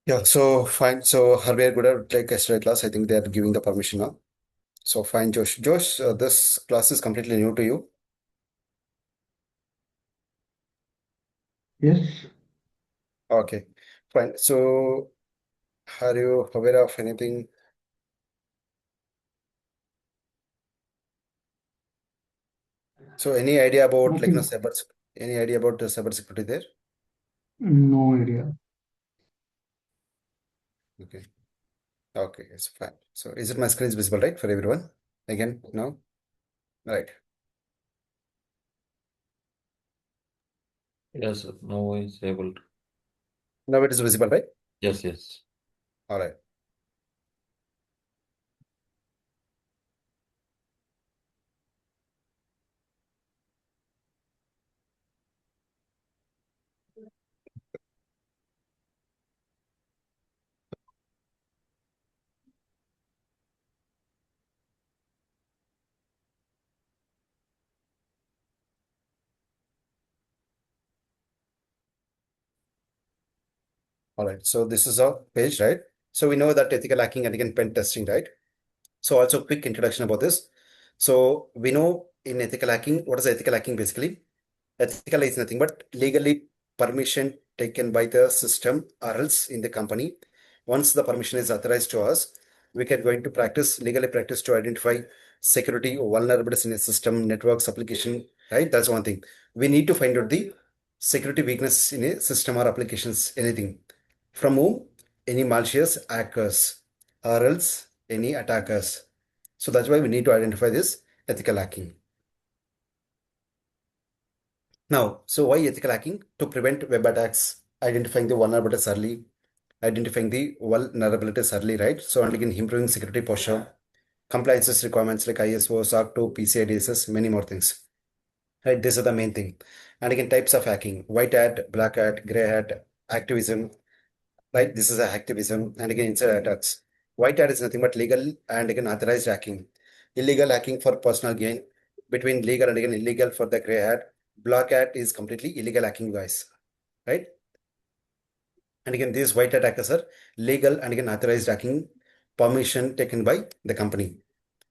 Yeah, so fine. So are we are good at like yesterday class? I think they are giving the permission now. So fine, Josh. Josh, this class is completely new to you. Yes, Okay, fine. So are you aware of anything? So any idea about like nothing, cyber? Any idea about the cyber security there? no idea. Okay. Okay, it's fine. So is it my screen is visible, right, for everyone? Again, no? Right. Yes, now is able to. Now it is visible, right? Yes, yes. All right. All right. So this is our page, right? So we know that ethical hacking and again pen testing, right? So also quick introduction about this. So we know in ethical hacking, what is ethical hacking basically? Ethical is nothing but legally permission taken by the system or else in the company. Once the permission is authorized to us, we can going to practice, legally practice to identify security or vulnerabilities in a system, networks, application, right? That's one thing. We need to find out the security weakness in a system or applications, anything. From whom? Any malicious hackers or else any attackers. So that's why we need to identify this ethical hacking. Now, so why ethical hacking? To prevent web attacks, identifying the vulnerabilities early, right? So, and again, improving security posture, compliances requirements like ISO, SOC 2, PCI DSS, many more things. Right? These are the main thing. And again, types of hacking: white hat, black hat, gray hat, activism. Right? This is a activism, and again, inside attacks. White hat is nothing but legal and again authorized hacking. Illegal hacking for personal gain. Between legal and again illegal for the gray hat. Black hat is completely illegal hacking, guys. Right? And again, these white hat hackers are legal and again authorized hacking permission taken by the company.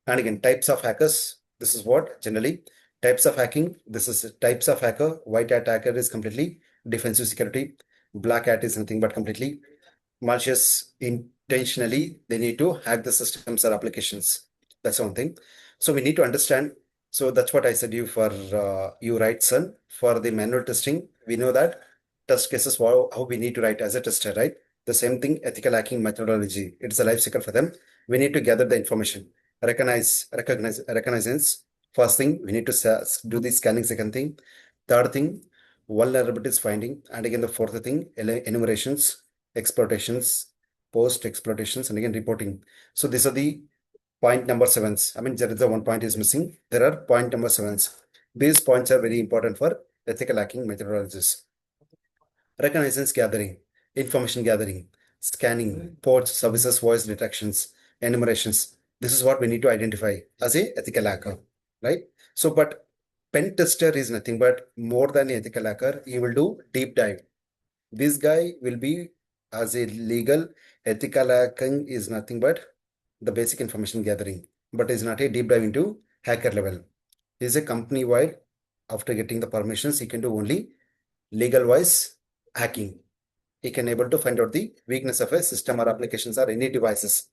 And again, types of hackers. This is what generally types of hacking. This is types of hacker. White hat hacker is completely defensive security. Black hat is nothing but completely malicious. Intentionally they need to hack the systems or applications. That's one thing. So we need to understand. So that's what I said you for you write, son, for the manual testing. We know that test cases how we need to write as a tester, right? The same thing, ethical hacking methodology. It's a life cycle for them. We need to gather the information, reconnaissance. First thing, we need to do the scanning. Second thing, third thing, vulnerabilities finding, and again the fourth thing, enumerations, exploitations, post exploitations, and again reporting. So these are the point number sevens. I mean, there is a one point is missing. There are point number sevens. These points are very important for ethical hacking methodologies. Reconnaissance gathering, information gathering, scanning, ports, services, voice detections, enumerations. This is what we need to identify as a ethical hacker, right? So, but pen tester is nothing but more than ethical hacker. He will do deep dive. This guy will be as a legal ethical hacking is nothing but the basic information gathering, but is not a deep dive into hacker level. Is a company wide. After getting the permissions, he can do only legal wise hacking. He can able to find out the weakness of a system or applications or any devices,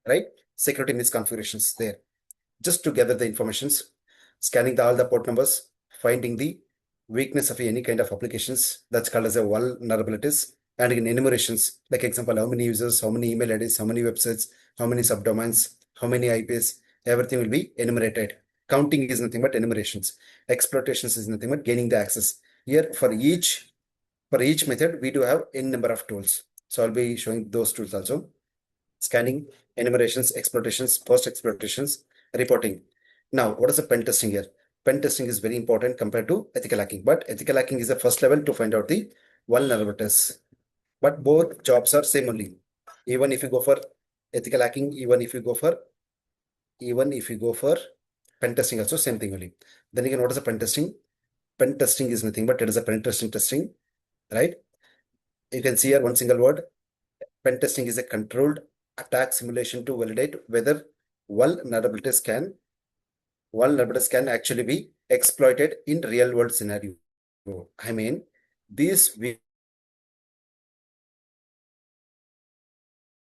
right? Security misconfigurations there. Just to gather the informations, scanning all the port numbers, finding the weakness of any kind of applications. That's called as a vulnerabilities. And in enumerations, like example, how many users, how many email IDs, how many websites, how many subdomains, how many IPs, everything will be enumerated. Counting is nothing but enumerations. Exploitations is nothing but gaining the access. Here for each method, we do have n number of tools. So I'll be showing those tools also. Scanning, enumerations, exploitations, post exploitations, reporting. Now, what is the pen testing here? Pen testing is very important compared to ethical hacking, but ethical hacking is the first level to find out the vulnerabilities. But both jobs are same only. Even if you go for ethical hacking, even if you go for pen testing, also same thing only. Then again, what is a pen testing? Pen testing is nothing but it is a penetration testing, right? You can see here one single word. Pen testing is a controlled attack simulation to validate whether vulnerabilities can actually be exploited in real world scenario. I mean, these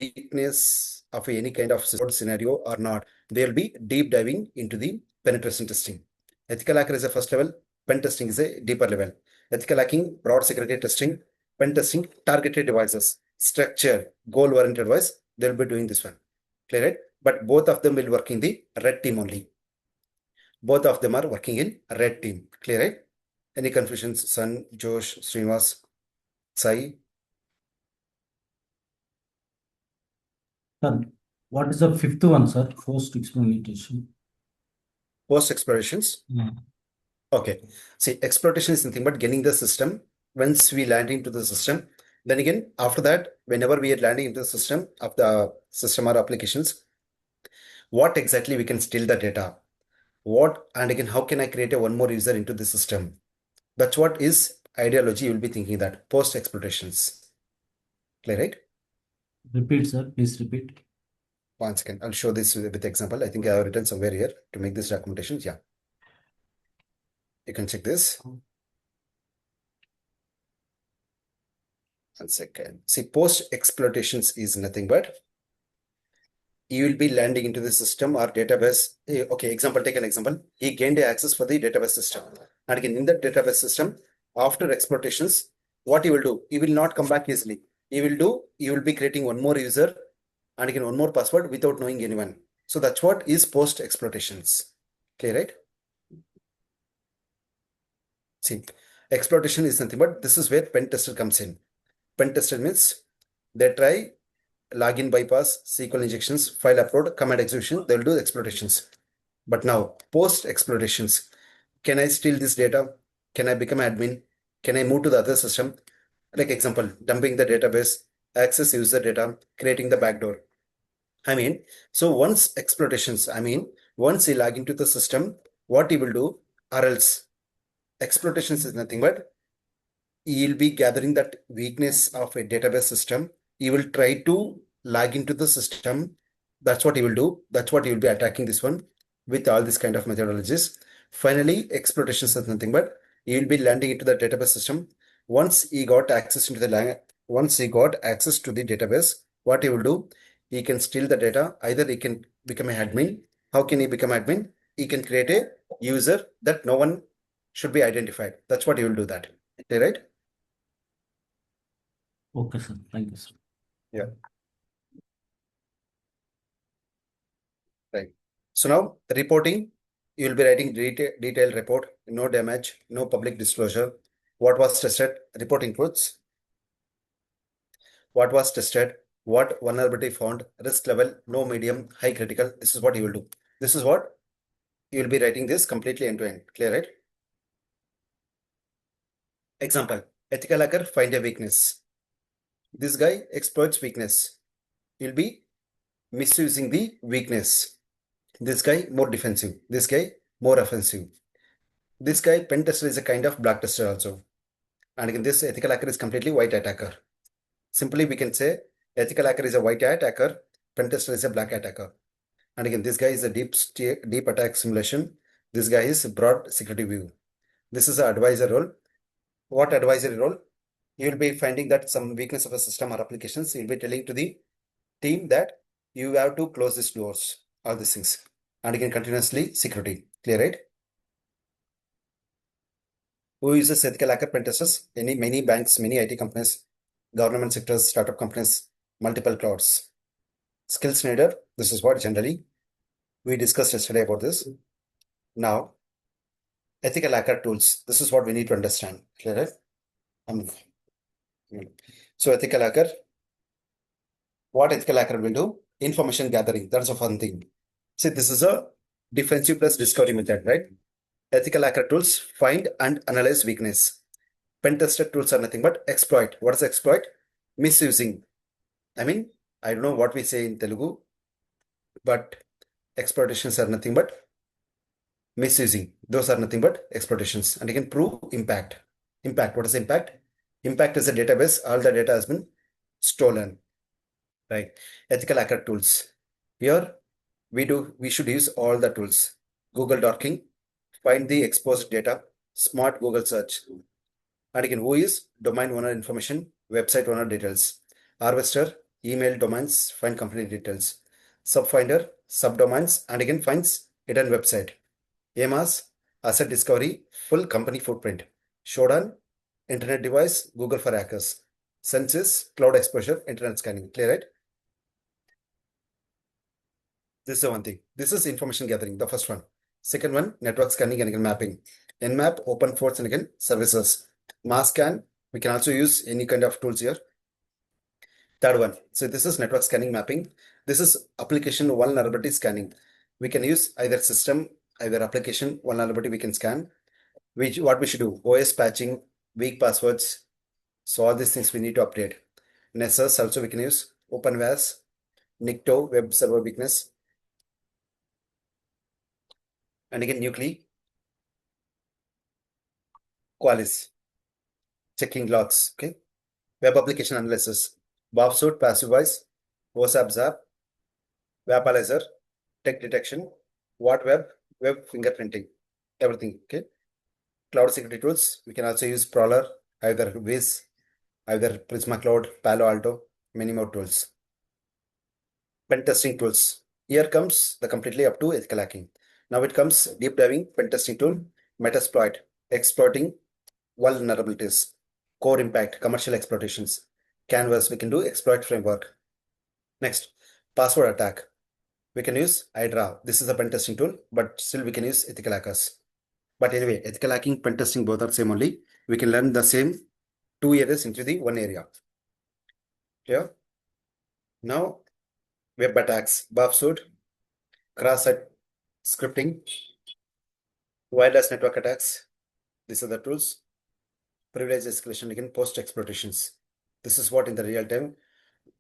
weakness of any kind of scenario or not, they'll be deep diving into the penetration testing. Ethical hacker is a first level, pen testing is a deeper level. Ethical hacking, broad security testing, pen testing, targeted devices, structure, goal-oriented device, they'll be doing this one. Clear, right? But both of them will work in the red team only. Both of them are working in red team. Clear, right? Any confusions, Sun, Josh, Srinivas, Sai? Sir, what is the fifth one, sir? Post experimentation. Post explorations? Okay. See, exploitation is nothing but getting the system. Once we land into the system, then again, after that, whenever we are landing into the system of the system or applications, what exactly we can steal the data? What, and again, how can I create a one more user into the system? That's what is ideology you will be thinking that post exploitations. Clear, right? Repeat, sir. Please repeat. One second. I'll show this with example. I think I have written somewhere here to make this documentation. Yeah. You can check this. 1 second. See, post exploitations is nothing but you will be landing into the system or database. Okay, example, take an example. He gained access for the database system. And again, in the database system, after exploitations, what he will do? He will not come back easily. He will be creating one more user and again one more password without knowing anyone. So that's what is post exploitations. Clear, right? See, exploitation is nothing but this is where pen tester comes in. Pen tester means they try login bypass, SQL injections, file upload, command execution, they'll do exploitations. But now, post exploitations, can I steal this data? Can I become admin? Can I move to the other system? Like example, dumping the database, access user data, creating the backdoor. I mean, so once exploitations, once he log into the system, what he will do, or else exploitations is nothing but you'll be gathering that weakness of a database system. You will try to log into the system. That's what you will do. That's what you will be attacking this one with all this kind of methodologies. Finally, exploitation is nothing but you will be landing into the database system. Once he got access to the database, what he will do, he can steal the data. Either he can become an admin. How can he become admin? He can create a user that no one should be identified. That's what he will do that. Okay, right? Okay, sir. Thank you, sir. Yeah. Right. So now the reporting, you will be writing detailed report, no damage, no public disclosure. What was tested? Report includes what was tested, what vulnerability found, risk level, no medium, high critical. This is what you will do. This is what you will be writing this completely end to end. Clear, right? Example, ethical hacker find a weakness. This guy exploits weakness. You'll be misusing the weakness. This guy more defensive. This guy more offensive. This guy pen tester is a kind of black tester also. And again, this ethical hacker is completely white hat hacker. Simply we can say ethical hacker is a white hat hacker, pen tester is a black hat hacker. And again, this guy is a deep attack simulation. This guy is broad security view. This is an advisor role. What advisory role? You will be finding that some weakness of a system or applications. You'll be telling to the team that you have to close these doors, all these things. And again, continuously security. Clear, right? Who uses ethical hacker pen testers? Many banks, many IT companies, government sectors, startup companies, multiple clouds. Skills needed. This is what generally we discussed yesterday about this. Now, ethical hacker tools. This is what we need to understand. Clear, right? So ethical hacker, what ethical hacker will do? Information gathering. That's a fun thing. See, this is a defensive plus discovery method, right? Ethical hacker tools find and analyze weakness. Pen tester tools are nothing but exploit. What is exploit? Misusing. I don't know what we say in Telugu, but exploitations are nothing but misusing. Those are nothing but exploitations. And you can prove impact. Impact. What is impact? Impact is a database. All the data has been stolen. right? Ethical hacker tools. Here we should use all the tools. Google docking, find the exposed data, smart Google search. And again, who is domain owner information, website owner details. Harvester, email domains, find company details. Subfinder, subdomains, and again finds hidden website. AMAS, asset discovery, full company footprint. Shodan, internet device, Google for hackers. Census, cloud exposure, internet scanning. Clear, right? This is the one thing. This is information gathering, the first one. Second one, network scanning and again mapping. Nmap, open ports and again services. Mass scan, we can also use any kind of tools here. Third one, so this is network scanning mapping. This is application vulnerability scanning. We can use either system, either application vulnerability we can scan. What we should do, OS patching, weak passwords. So all these things we need to update. Nessus also we can use, OpenVAS, Nikto, web server weakness, and again Nuclei, Qualys, checking logs, okay? Web application analysis, Bobsuit, passive voice, WhatsApp Zap, Webalizer, tech detection, what web fingerprinting, everything, okay? Cloud security tools, we can also use Prowler, either Wiz, either Prisma Cloud, Palo Alto, many more tools. Pen testing tools. Here comes the completely up to ethical hacking. Now it comes deep diving pen testing tool, Metasploit, exploiting vulnerabilities, core impact, commercial exploitations. Canvas, we can do exploit framework. Next, password attack. We can use Hydra. This is a pen testing tool, but still we can use ethical hackers. But anyway, ethical hacking, pen testing, both are same only. We can learn the same 2 areas into the one area. Clear? Now, web attacks, Bobsuit, cross-site scripting, wireless network attacks. These are the tools. Privilege escalation, again, post exploitations. This is what in the real time.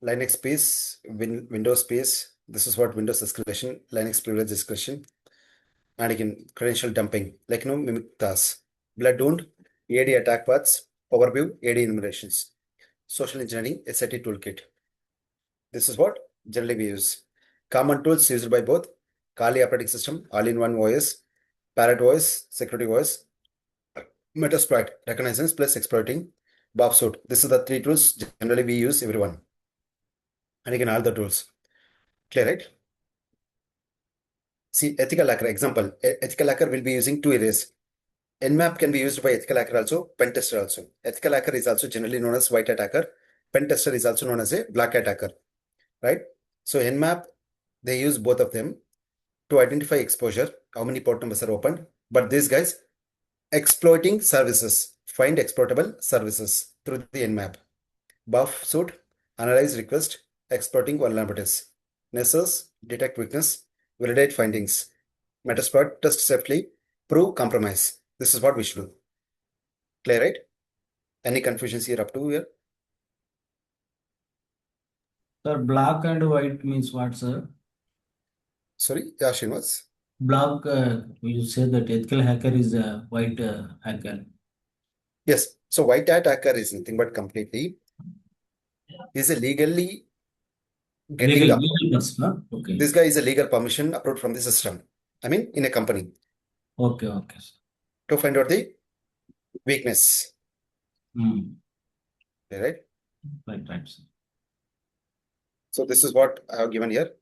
Linux space, Windows space. This is what Windows escalation, Linux privilege escalation. And again, credential dumping, like mimic tasks. Bloodhound, AD attack paths, overview, AD enumerations. Social engineering, SIT toolkit. This is what generally we use. Common tools used by both Kali operating system, all-in-one OS, Parrot OS, security OS, Metasploit, reconnaissance plus exploiting, Bobsuit. This is the three tools generally we use everyone. And again, all the tools. Clear, right? See, ethical hacker example. Ethical hacker will be using 2 areas. Nmap can be used by ethical hacker also, pen tester also. Ethical hacker is also generally known as white hat hacker. Pen tester is also known as a black hat hacker, right? So Nmap, they use both of them to identify exposure, how many port numbers are opened. But these guys exploiting services, find exploitable services through the Nmap. Buff suit, analyze request, exploiting vulnerabilities. Nessus, detect weakness, validate findings. Metasploit, test safely, prove compromise. This is what we should do. Clear, right? Any confusions here up to here? Sir, black and white means what, sir? Sorry, yeah, Srinivas. Black, you say that ethical hacker is a white hacker. Yes. So white hat hacker is nothing but completely is a legally getting the Legal person, huh? Okay. this guy is a legal permission approved from the system. I mean, in a company Okay, okay, sir. to find out the weakness. Hmm. Right? Right, sir. So this is what I have given here.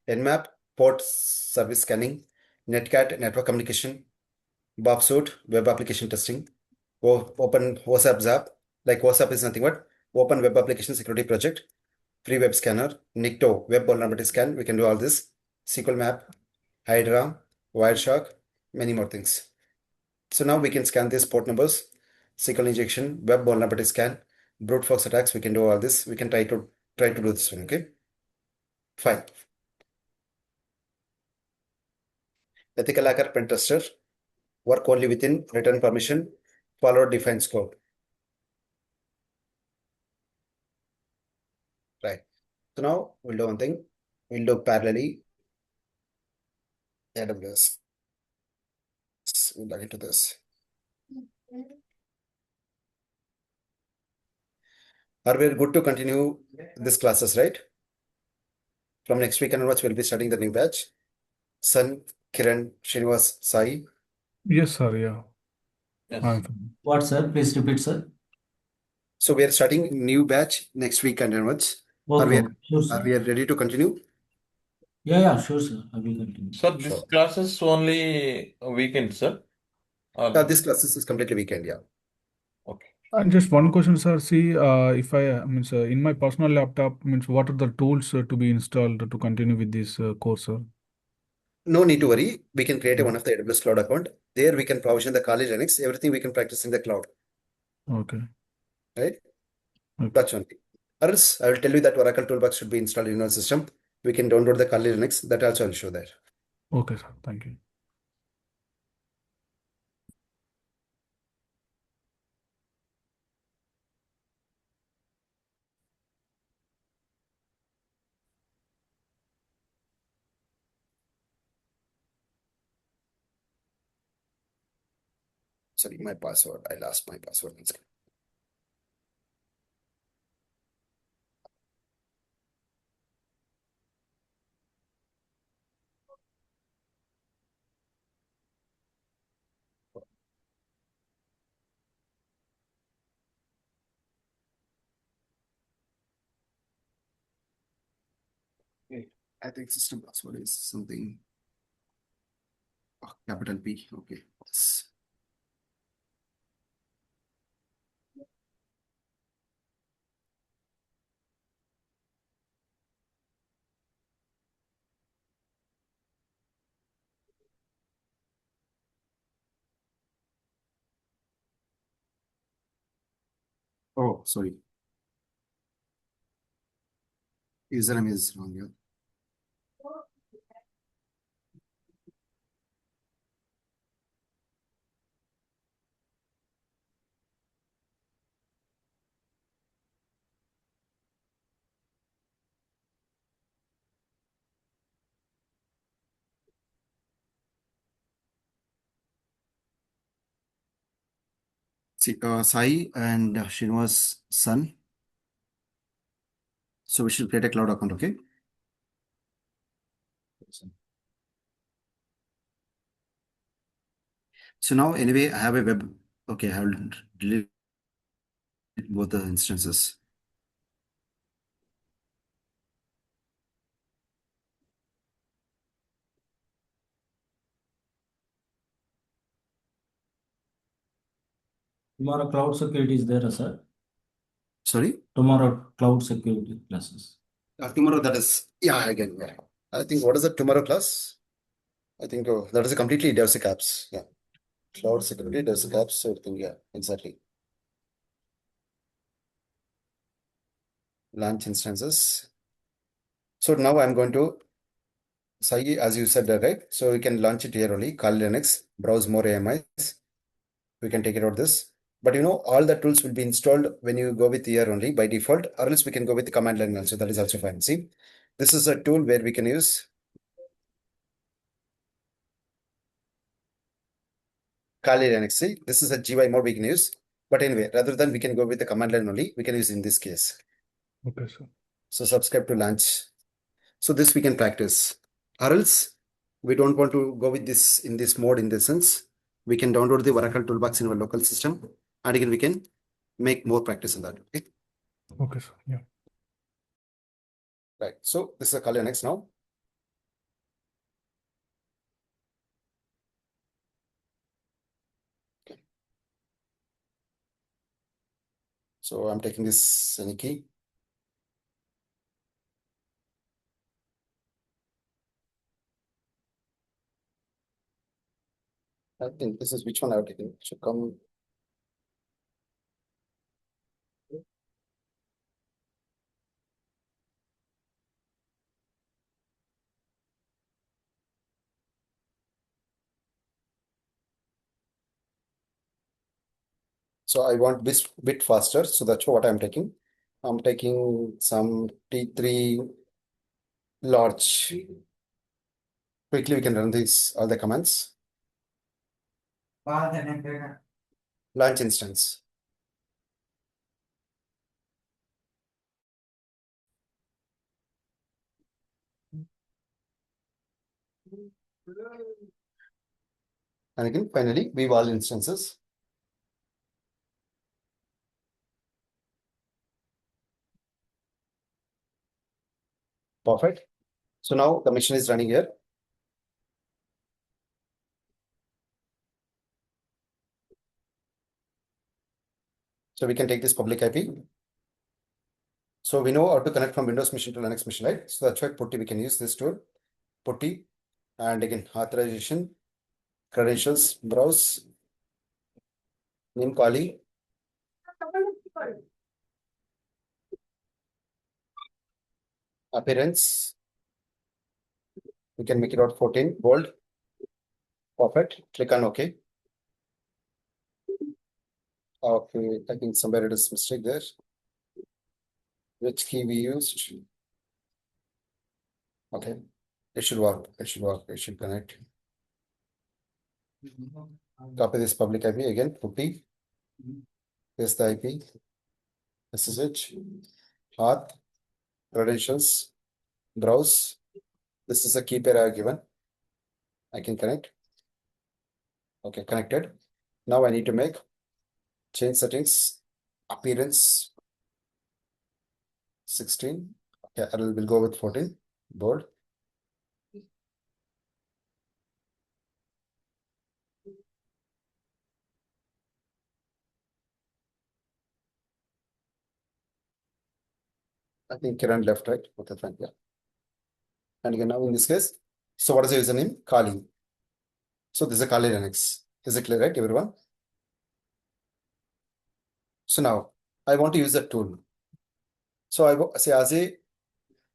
Nmap, port service scanning, Netcat, network communication, Bobsuit, web application testing, open WhatsApp Zap. Like WhatsApp is nothing but open web application security project, free web scanner, Nikto, web vulnerability scan. We can do all this. SQL map, Hydra, Wireshark, many more things. So now we can scan these port numbers, SQL injection, web vulnerability scan, brute force attacks. We can do all this. We can try to do this one. Okay, fine. Ethical hacker pen tester work only within written permission, follow defined scope. Right. So now we'll do one thing. We'll do parallelly AWS. We'll log into this. Are we good to continue this classes, right? From next week onwards, we'll be studying the new batch. Sun, Kiran, Srinivas, Sai. Yes, sir. Yeah. Yes. I'm fine. What, sir? Please repeat, sir. So we are starting new batch next week and onwards. Okay, sure, Are sir. we ready to continue? Yeah, sure, sir. I will continue. Sir, this Sure. class is only a weekend, sir. This classes is completely weekend, yeah. Okay. And just one question, sir. See, if means in my personal laptop, means what are the tools to be installed to continue with this course, sir? No need to worry. We can create one of the AWS cloud account. There we can provision the college Linux. Everything we can practice in the cloud, Okay. right? Okay. That's one thing. Or else I will tell you that Oracle Toolbox should be installed in your system. We can download the Kali Linux. That also I'll show there. Okay, sir. Thank you. Sorry, my password. I lost my password. Okay. I think system password is something. Capital P. Okay. Yes. Oh, sorry. Username is wrong here. See, Sai and Srinivas' son. So we should create a cloud account, okay? So now, anyway, I have a web. Okay, I will delete both the instances. Tomorrow cloud security is there, sir. Sorry? Tomorrow cloud security classes. Tomorrow, that is, yeah, again, yeah. I think, what is the tomorrow class? I think that is a completely DevSecOps. Yeah. Cloud security, DevSecOps, everything, yeah, exactly. Launch instances. So now I'm going to, Sai, as you said, right? So we can launch it here only, Kali Linux, browse more AMIs. We can take it out this. But you know, all the tools will be installed when you go with here only by default, or else we can go with the command line also. That is also fine. See, this is a tool where we can use Kali Linux. See, this is a GUI mode we can use. But anyway, rather than we can go with the command line only, we can use in this case. Okay, sir. So subscribe to launch. So this we can practice. Or else we don't want to go with this in this mode in this sense. We can download the Oracle Toolbox in our local system. And again, we can make more practice in that. Okay. Okay, sir. Yeah. Right. So this is a Kali Linux now. So I'm taking this any key. I think this is which one I've taken. Should come. So I want this bit faster. So that's what I'm taking. I'm taking some T3 large. Quickly we can run these all the commands. Launch instance. And again, finally, weave all instances. Perfect. So now the machine is running here. So we can take this public IP. So we know how to connect from Windows machine to Linux machine, right? So that's why putty, we can use this tool, putty, and again, authorization, credentials, browse, name calling, appearance. We can make it out 14, bold. Perfect. Click on OK. Okay, I think somewhere it is mistake there. Which key we used? Okay, it should work. It should work. It should connect. Copy this public IP again. Putty. Paste the IP. SSH. Auth. Credentials. Browse. This is a key pair I have given. I can connect. Okay, connected. Now I need to make change settings. Appearance 16. Okay, I will go with 14. Bold. I think Kiran left, right? Okay, fine. Yeah. And again, now in this case, so what is the username? Kali. So this is a Kali Linux. Is it clear, right, everyone? So now I want to use a tool. So I say as a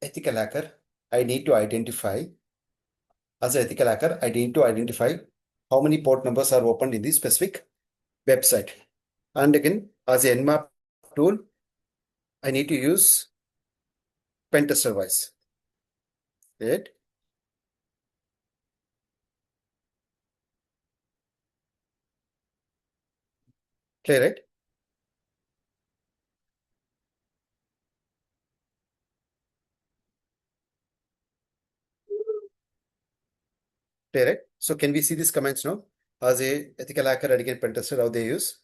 ethical hacker, I need to identify how many port numbers are opened in this specific website. And again, as a Nmap tool, I need to use pen tester wise. Right? Clear, right? Clear, right? So can we see these comments now? As a ethical hacker, and again, pen tester, how they use?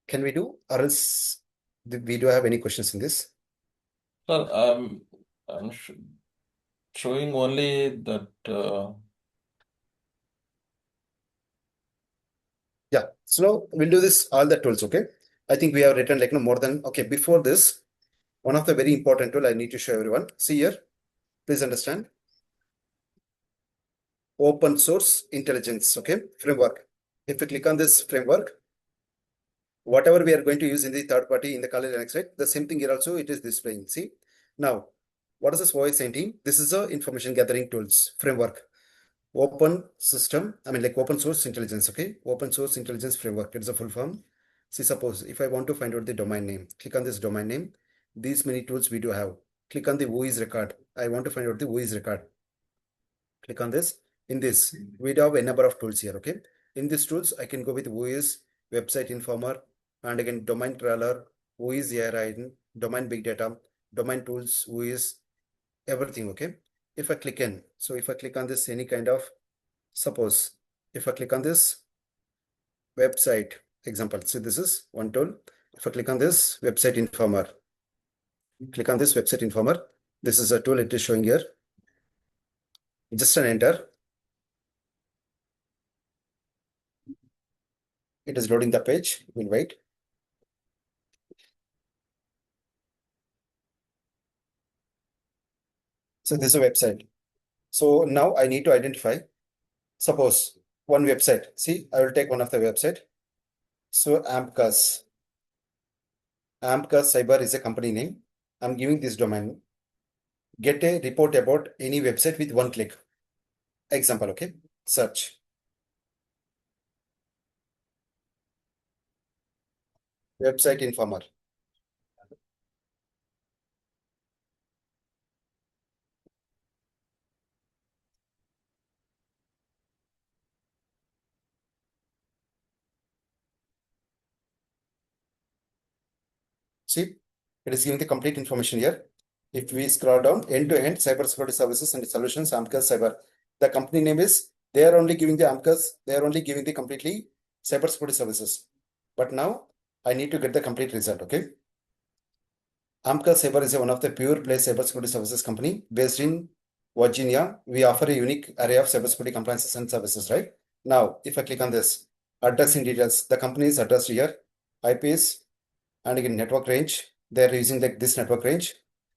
Can we do, or else we do have any questions in this? Sir, I'm showing only that. Yeah. So now we'll do this all the tools. Okay. I think we have written like no more than okay. Before this, one of the very important tool I need to show everyone. See here, please understand. Open source intelligence. Okay, framework. If we click on this framework, whatever we are going to use in the third party in the Kali Linux, right? The same thing here also it is displaying. See now, what is this OS 19? This is a information gathering tools framework. Open system, I mean like open source intelligence, okay? Open source intelligence framework, it's a full form. See, suppose if I want to find out the domain name, click on this domain name. These many tools we do have. Click on the who is record. I want to find out the who is record. Click on this. In this, we do have a number of tools here, okay? In these tools, I can go with who is, website informer, and again, domain crawler, who is ARIN, domain big data, domain tools, who is, everything, okay? If I click in, so if I click on this, any kind of, suppose, if I click on this website example, so this is one tool. If I click on this website informer, click on this website informer. This is a tool it is showing here. Just an enter. It is loading the page. We'll wait. So this is a website. So now I need to identify, suppose one website. See, I will take one of the website. So Ampcas Cyber is a company name. I'm giving this domain. Get a report about any website with one click. Example, okay? Search. Website informer. See, it is giving the complete information here. If we scroll down, end-to-end cybersecurity services and solutions, Amcas Cyber. The company name is, they are only giving the Amcas, they are only giving the completely cybersecurity services. But now I need to get the complete result, okay? Amcas Cyber is one of the pure play cybersecurity services company based in Virginia. We offer a unique array of cybersecurity compliances and services, right? Now, if I click on this, addressing details, the company is addressed here, IPs, and again network range. They are using like this network range,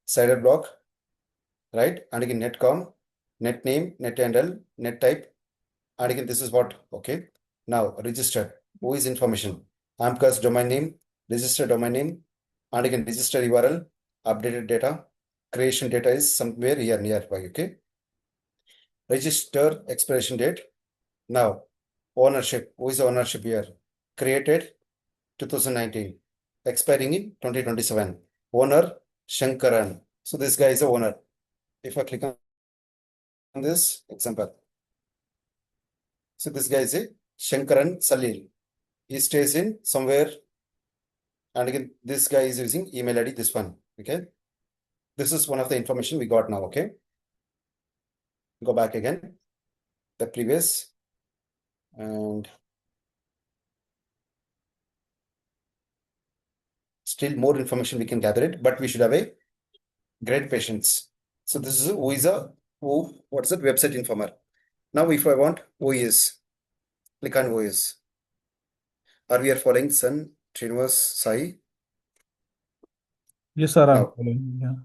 CIDR block, right? And again netcom, net name, net handle, net type, and again this is what, okay. Now registered, who is information, Amcas domain name, registered domain name, and again register URL, updated data, creation data is somewhere here nearby, okay. Register expiration date. Now ownership, who is the ownership here, created 2019, expiring in 2027. Owner Shankaran. So this guy is the owner. If I click on this example, so this guy is a Shankaran Salil. He stays in somewhere, and again this guy is using email ID, this one. Okay, this is one of the information we got now. Okay, go back again, the previous, and still more information we can gather it, but we should have a great patience. So this is who is a who, what's the website informer. Now if I want who is, click on who is. Are we are following Sun Srinivas Sai? Yes, sir, I'm Now. following. Yeah.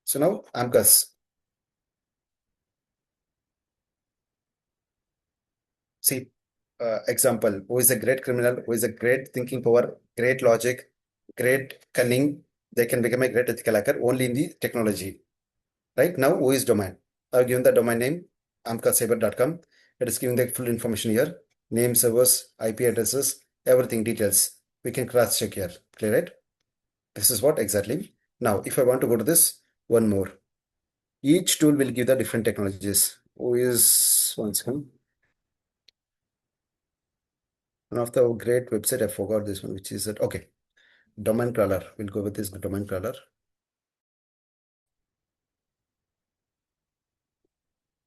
So now Amcas. See, example, who is a great criminal, who is a great thinking power, great logic, great cunning, they can become a great ethical hacker only in the technology. Right now, who is domain? I've given the domain name, amcacyber.com. It is giving the full information here, name, servers, IP addresses, everything, details. We can cross check here, clear, right? This is what exactly. Now, if I want to go to this, one more. Each tool will give the different technologies. Who is, one second. One of the great website, I forgot this one, which is that, okay. Domain crawler, we'll go with this domain crawler.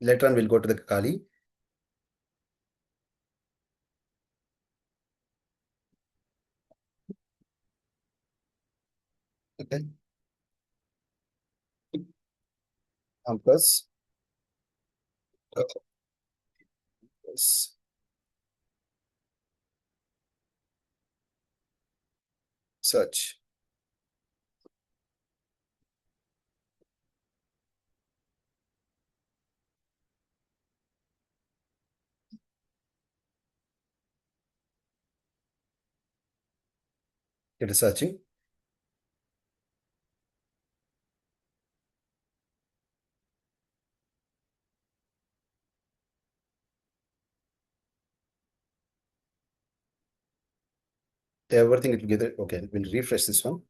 Later on, we'll go to the Kali. Okay. Plus, yes. Search. It is searching. Everything it will get. Okay, we'll refresh this one.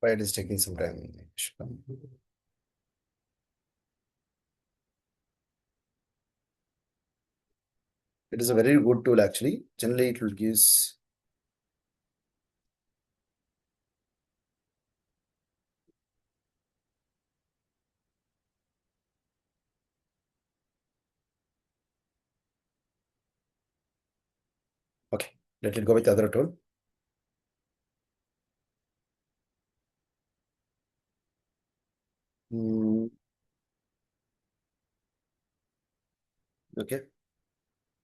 Why it is taking some time. It is a very good tool actually. Generally, it will gives. Okay, let it go with the other tool. Okay,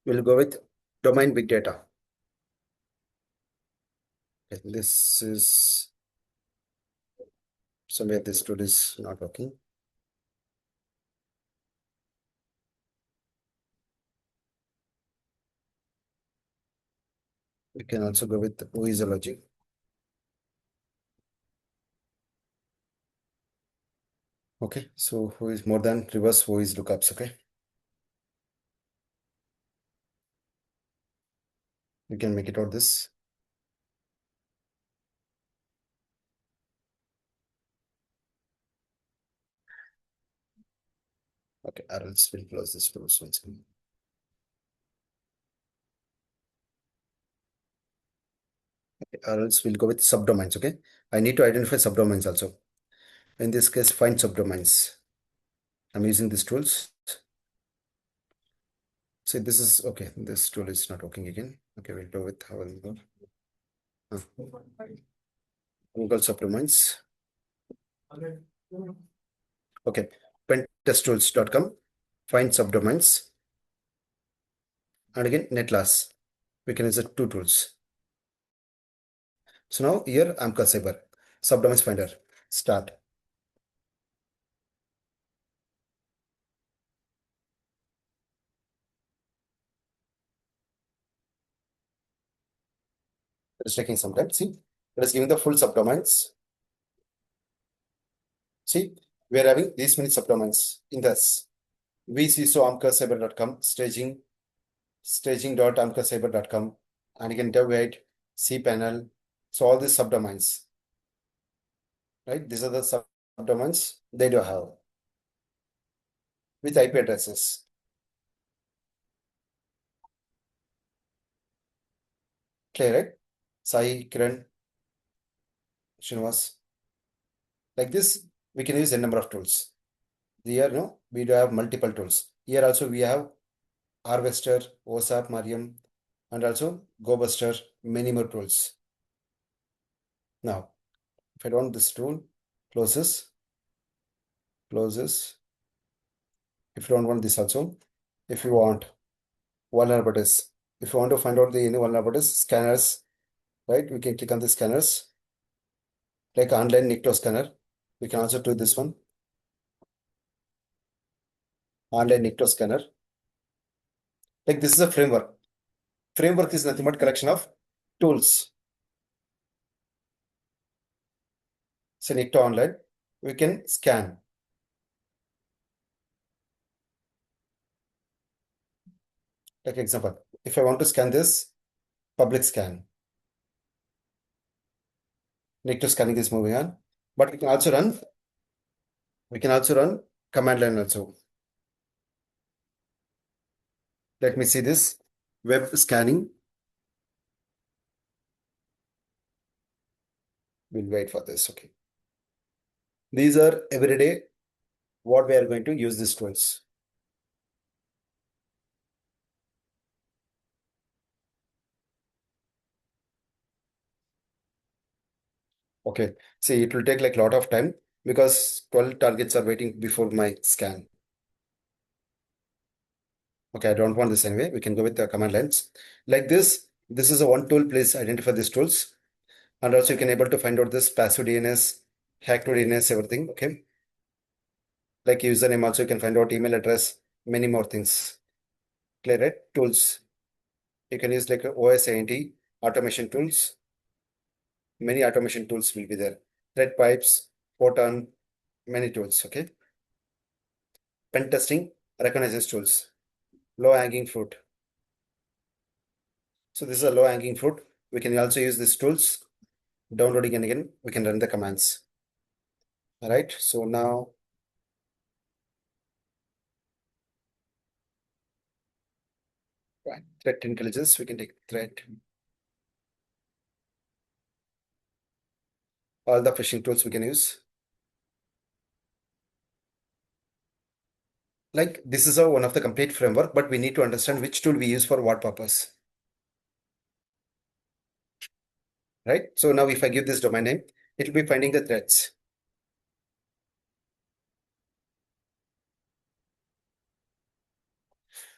we'll go with domain big data. Okay, this is somewhere this tool is not working. We can also go with who is a logic. Okay, so who is more than reverse who is lookups. Okay, we can make it out this. Okay, or else we'll close this close once again. Okay, or else we'll go with subdomains. Okay, I need to identify subdomains also. In this case, find subdomains. I'm using these tools. So this is okay. This tool is not working again. Okay, we'll go with how we'll go. Google subdomains. Okay, pentesttools.com. Find subdomains. And again, netlass. We can use the two tools. So now here Amka Cyber. Subdomains finder. Start. It's taking some time. See, it is giving the full subdomains. See, we are having these many subdomains in this. vcsoamkacyber.com, staging.amkacyber.com, and again dev8, cpanel. So all these subdomains, right? These are the subdomains they do have with IP addresses. Clear, right? Sai, Kiran, Srinivas. Like this, we can use a number of tools. Here, no, we do have multiple tools. Here also we have Harvester, OSAP, Mariam, and also GoBuster, many more tools. Now, if I want this tool, closes. If you don't want this also, if you want vulnerabilities, if you want to find out the any vulnerabilities, scanners, right? We can click on the scanners, like online Nicto scanner. We can also do this one. Online Nicto scanner. Like this is a framework. Framework is nothing but collection of tools. So Nicto online, we can scan. Like example, if I want to scan this, public scan. Nicto scanning is moving on, but we can also run command line also. Let me see this web scanning. We'll wait for this. Okay. These are everyday what we are going to use these tools. Okay. See, it will take like a lot of time because 12 targets are waiting before my scan. Okay, I don't want this anyway. We can go with the command lines. Like this is a one tool. Please identify these tools. And also you can able to find out this passive DNS, hack to DNS, everything. Okay. Like username also you can find out email address, many more things. Clear, right? Tools. You can use like OSINT, automation tools. Many automation tools will be there. Thread pipes, Photon, many tools. Okay. Pen testing, reconnaissance tools. Low hanging fruit. So this is a low hanging fruit. We can also use these tools. Downloading and again, we can run the commands. All right. So now, right, threat intelligence, we can take threat. All the phishing tools we can use. Like this is one of the complete framework, but we need to understand which tool we use for what purpose. Right? So now if I give this domain name, it will be finding the threads.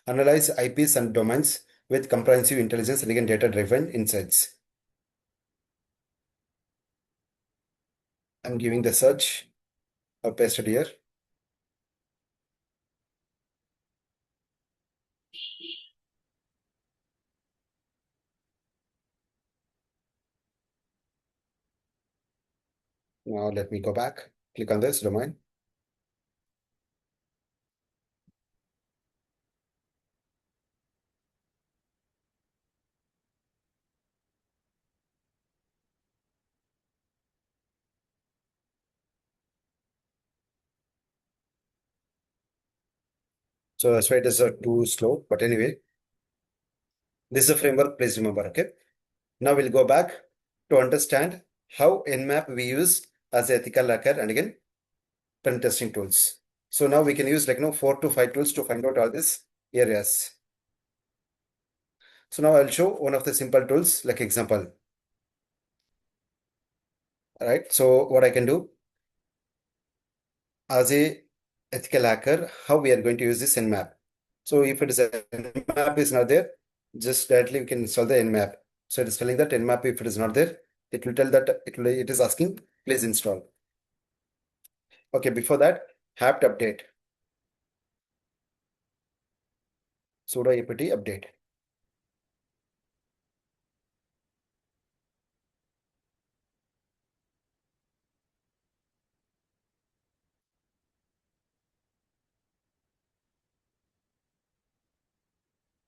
Analyze IPs and domains with comprehensive intelligence and again data-driven insights. I'm giving the search. I'll paste it here. Now let me go back, click on this domain. So that's why it is too slow, but anyway, this is a framework, please remember, okay? Now we'll go back to understand how Nmap we use as an ethical hacker and again, pen testing tools. So now we can use 4 to 5 tools to find out all these areas. So now I'll show one of the simple tools like example. All right, so what I can do as a ethical hacker, how we are going to use this Nmap. So if it is a Nmap is not there, just directly we can install the Nmap. So it is telling that Nmap, if it is not there, it will tell that it is asking please install. Okay, before that, apt update. Sudo apt update.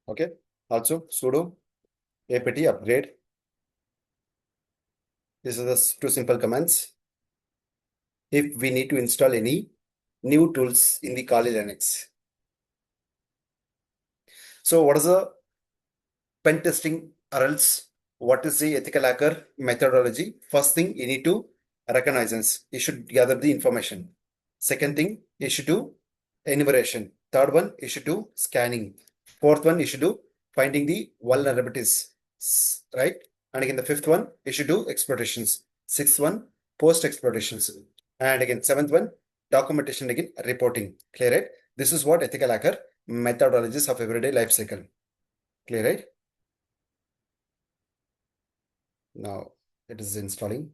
Okay, also sudo apt upgrade. This is the two simple commands. If we need to install any new tools in the Kali Linux. So what is the pen testing or else what is the ethical hacker methodology? First thing you need to recognize. You should gather the information. Second thing you should do enumeration. Third one you should do scanning. Fourth one you should do finding the vulnerabilities, right? And again the fifth one you should do exploitations. Sixth one post exploitations. And again seventh one documentation, again reporting. Clear, right? This is what ethical hacker methodologies of everyday life cycle. Clear, right? Now it is installing.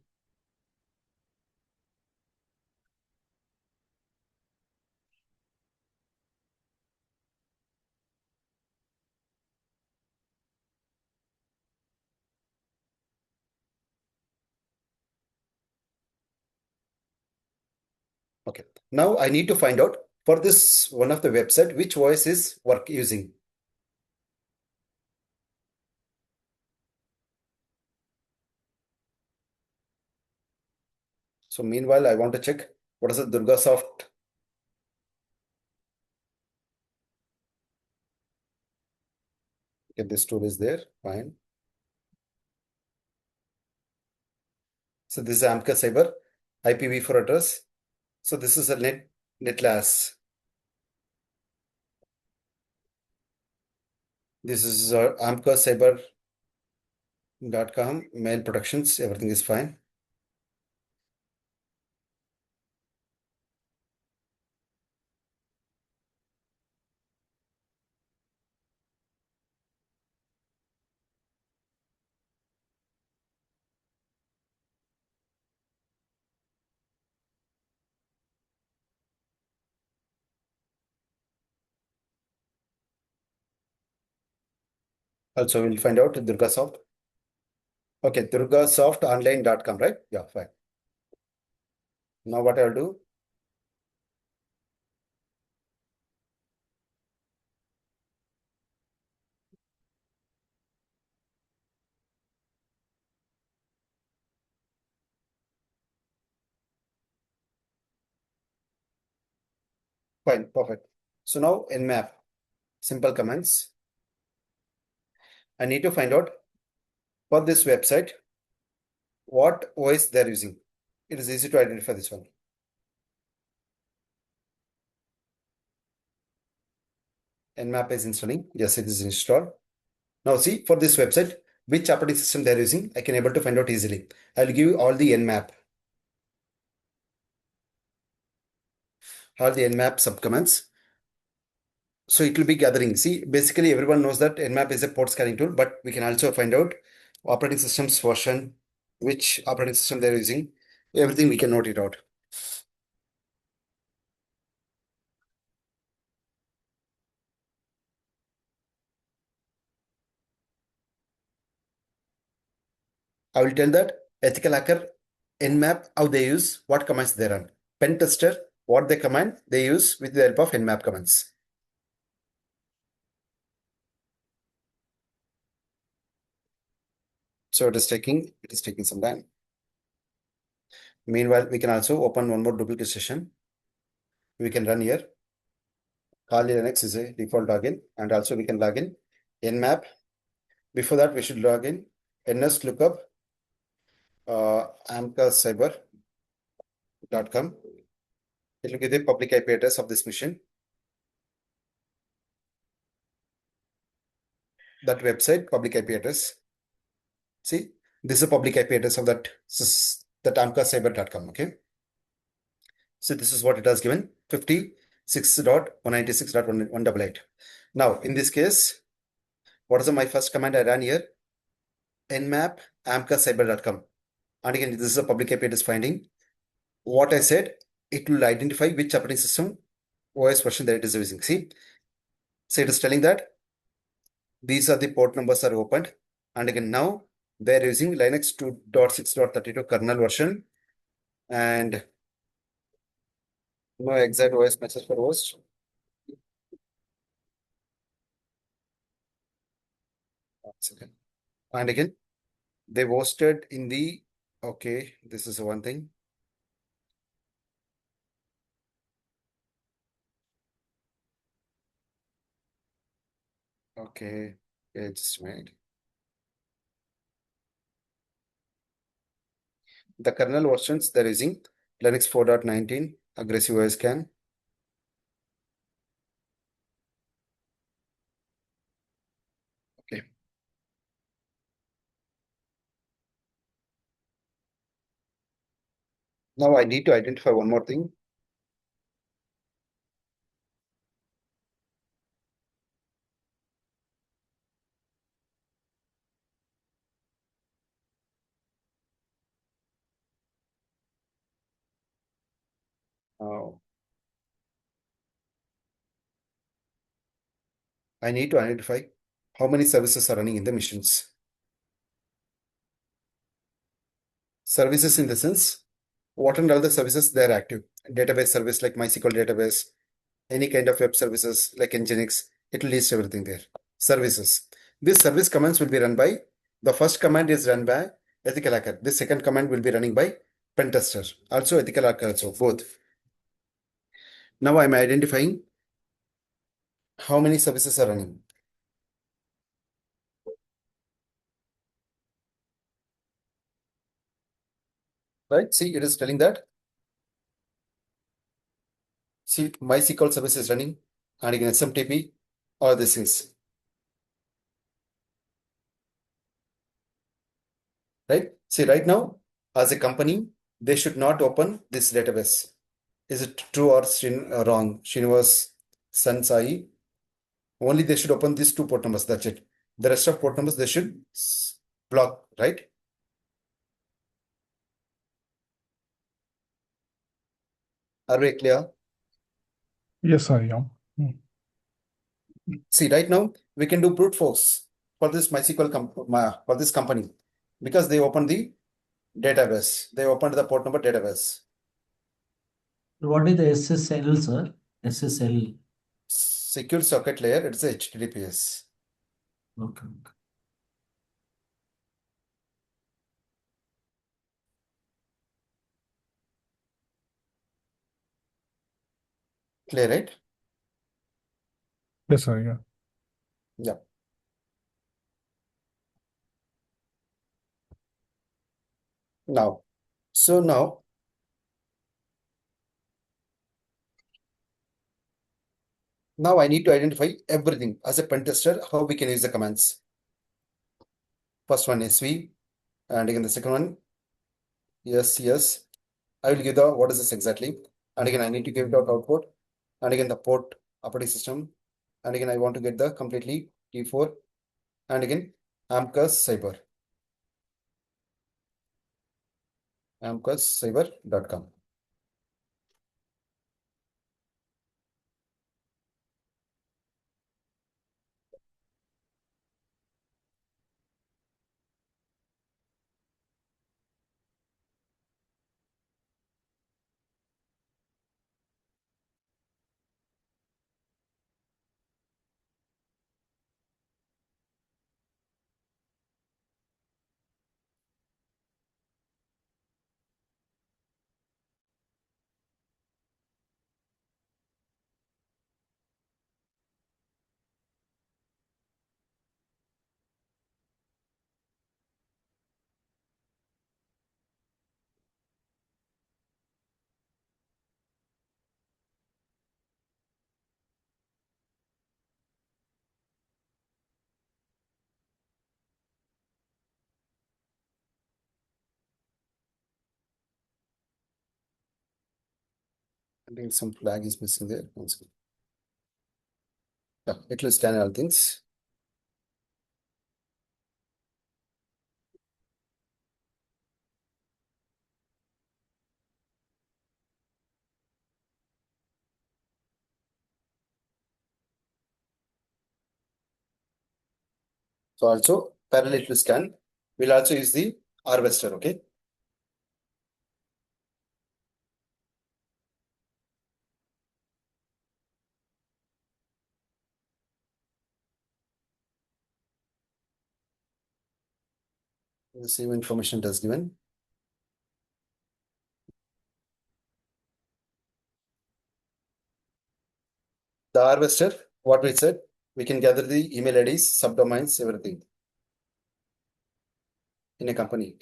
Okay, now I need to find out for this one of the website which OS is work using. So meanwhile, I want to check what is the DurgaSoft. Okay, this tool is there, fine. So this is Amka Cyber IPv4 address. So this is a netlass. This is amkacyber.com, mail protections, everything is fine. Also, we'll find out DurgaSoft. Okay, durgasoftonline.com, right? Yeah, fine. Now what I'll do, fine, perfect. So now Nmap, simple commands. I need to find out for this website what OS they're using. It is easy to identify this one. Nmap is installing. Yes, it is installed. Now see for this website, which operating system they're using, I can able to find out easily. I'll give you all the Nmap subcommands. So it will be gathering. See, basically everyone knows that Nmap is a port scanning tool, but we can also find out operating systems version, which operating system they're using. Everything we can note it out. I will tell that ethical hacker Nmap, how they use, what commands they run. Pen tester, what they command, they use with the help of Nmap commands. So it is taking some time. Meanwhile, we can also open one more duplicate session. We can run here. Kali Linux is a default login, and also we can log in Nmap. Before that, we should log in ns lookup amcacyber.com. It will give the public IP address of this machine. That website, public IP address. See, this is a public IP address of that amcacyber.com. Okay. So this is what it has given, 56.196.188. Now, in this case, what is my first command I ran here? Nmap amcacyber.com. And again, this is a public IP address finding. What I said, it will identify which operating system OS version that it is using. See, so it is telling that these are the port numbers are opened. And again, now they're using Linux 2.6.32 kernel version and no exact OS message for host. One second. And again, they hosted in the, okay, this is one thing. Okay, just made. The kernel versions they're using Linux 4.19, aggressive OS scan. Okay. Now I need to identify one more thing. I need to identify how many services are running in the machines. Services in the sense, what and all the services they are active. Database service like MySQL database, any kind of web services like Nginx, it will list everything there. Services. These service commands will be run by, the first command is run by ethical hacker. This second command will be running by pen tester. Also ethical hacker also, both. Now I'm identifying how many services are running. Right? See, it is telling that. See, MySQL service is running and again SMTP, all these things. Right? See, right now, as a company, they should not open this database. Is it true or wrong? Srinivas, Sun Sai. Only they should open these two port numbers. That's it. The rest of port numbers they should block, right? Are we clear? Yes, I am. See, right now we can do brute force for this MySQL for this company because they opened the database. They opened the port number database. What is the SSL, sir? SSL. Secure socket layer. It's a HTTPS. Okay. Clear, right? Yes, sir. Yeah. Yeah. Now, so now I need to identify everything as a pen tester, how we can use the commands. First one SV, and again the second one, yes. I will give the what is this exactly, and again I need to give it out output, and again the port operating system, and again I want to get the completely T4, and again amcuscyber, amcuscyber.com. I think some flag is missing there. One second. Yeah, it will scan all things. So also parallel to scan, we'll also use the harvester, okay? The same information does given. The harvester, what we said, we can gather the email IDs, subdomains, everything in a company.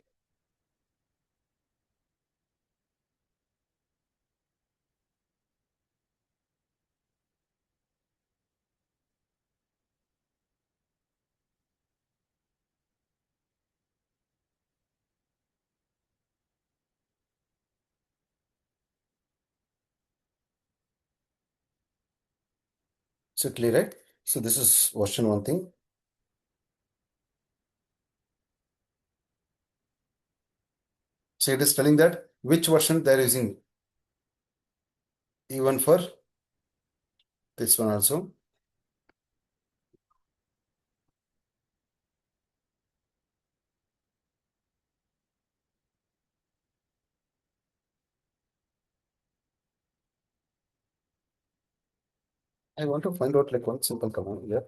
So clear, right? So this is version one thing. So it is telling that which version they're using. Even for this one also. I want to find out like one simple command here.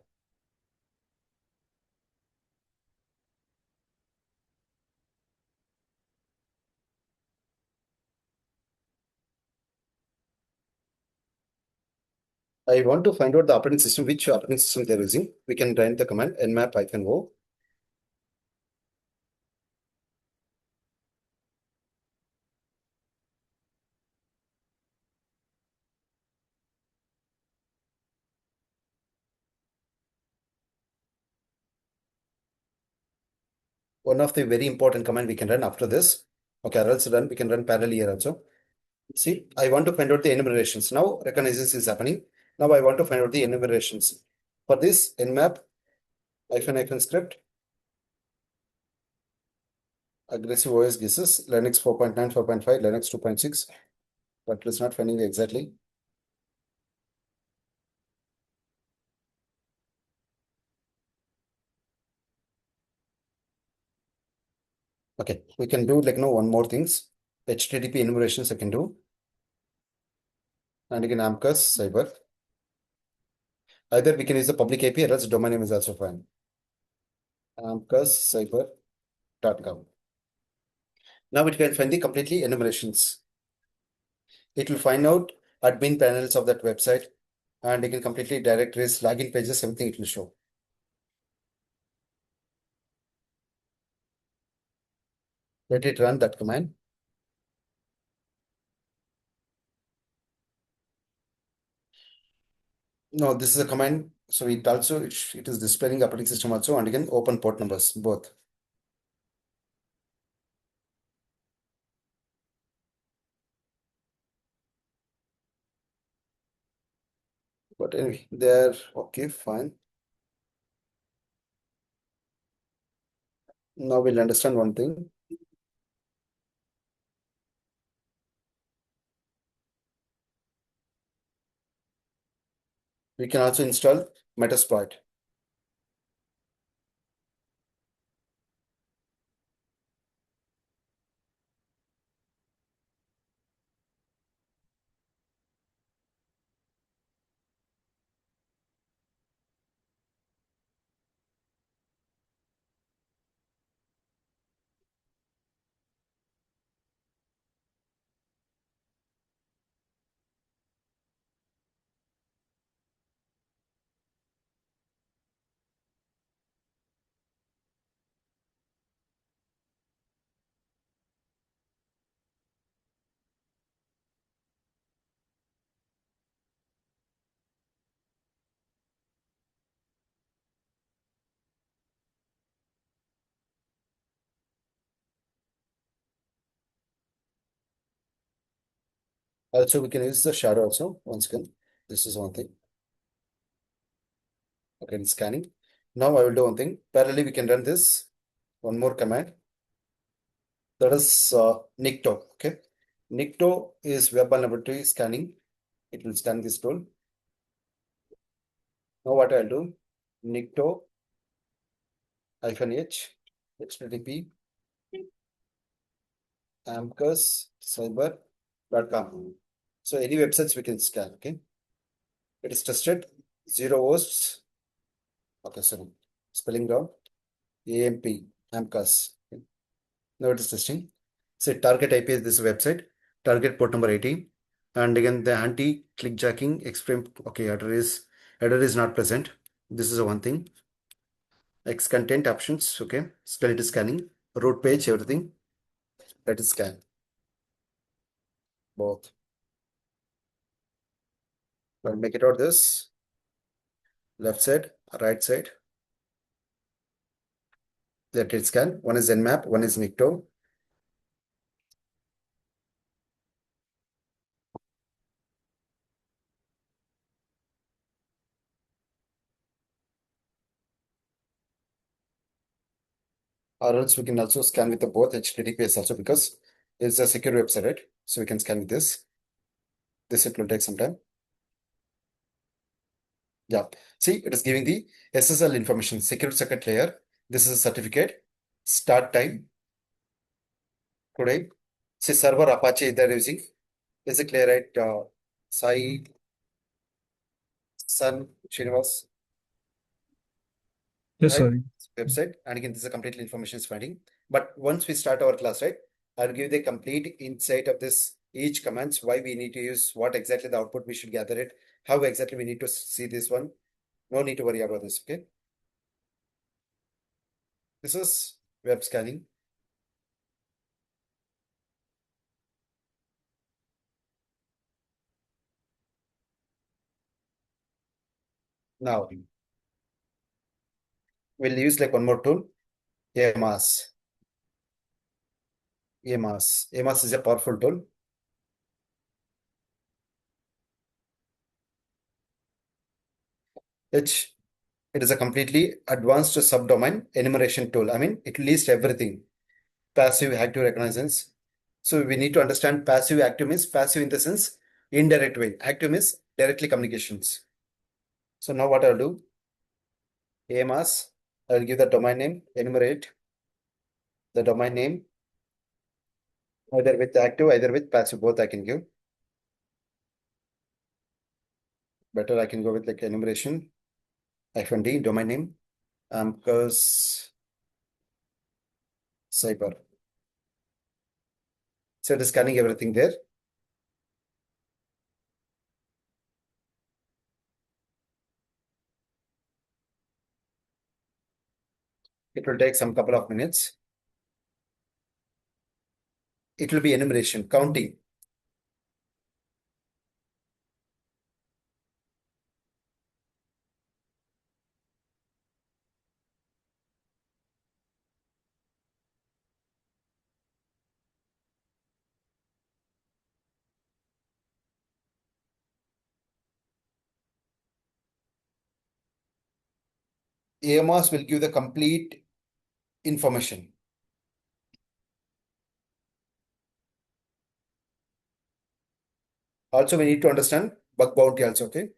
I want to find out the operating system, which operating system they're using. We can run the command nmap-o. One of the very important command we can run after this. Okay, or else we can run parallel here also. See, I want to find out the enumerations. Now reconnaissance is happening. Now I want to find out the enumerations. For this, nmap --- script, aggressive OS guesses, Linux 4.9, 4.5, Linux 2.6, but it's not finding exactly. Okay, we can do like no one more things. HTTP enumerations I can do. And again, AMCUS, cyber. Either we can use the public API or else domain name is also fine. AMCUS-cyber.com. Now it can find the completely enumerations. It will find out admin panels of that website and it can completely directories, login pages, everything it will show. Let it run that command. No, this is a command. So it also it is displaying operating system also and again open port numbers both. But anyway, they're okay, fine. Now we'll understand one thing. We can also install Metasploit. Also, we can use the shadow also. Once again, this is one thing. Okay, it's scanning. Now I will do one thing. Parallelly, we can run this one more command. That is nicto. Okay, nicto is web vulnerability scanning. It will scan this tool. Now what I'll do, nicto -h http amcuscyber.com. So any websites we can scan. Okay, it is tested. 0 hosts. Okay, sorry, spelling wrong. AMP amcus. Okay. Now it is testing. Say target IP is this website. Target port number 18. And again the anti-click jacking explain. Okay, header is not present. This is one thing. X content options. Okay, still it is scanning. Root page everything. That is scan. Both. I'll make it out this. Left side, right side. That it scan. One is Nmap, one is Nicto. Or else we can also scan with the both HTTPS also, because it's a secure website, right? So we can scan with this. This it will take some time. Yeah. See, it is giving the SSL information, secure circuit layer. This is a certificate. Start time. Today. See, server Apache they're using. Is it clear, right? Sai, Sun, Srinivas. Yes, Right? sir. Website. And again, this is a completely information is finding. But once we start our class, right, I'll give the complete insight of this each commands, why we need to use, what exactly the output we should gather it, how exactly we need to see this one. No need to worry about this. Okay. This is web scanning. Now we'll use like one more tool, AMAS. AMAS is a powerful tool. It is a completely advanced subdomain enumeration tool. I mean, it lists everything. Passive, active reconnaissance. So we need to understand passive, active means passive in the sense indirect way. Active means directly communications. So now what I'll do, AMAS, I'll give the domain name, enumerate the domain name, either with active, either with passive, both I can give. Better I can go with like enumeration, -d, domain name, because cyber. So it is scanning everything there. It will take some couple of minutes. It will be enumeration, counting. AMOS will give the complete information. Also, we need to understand bug bounty also, okay?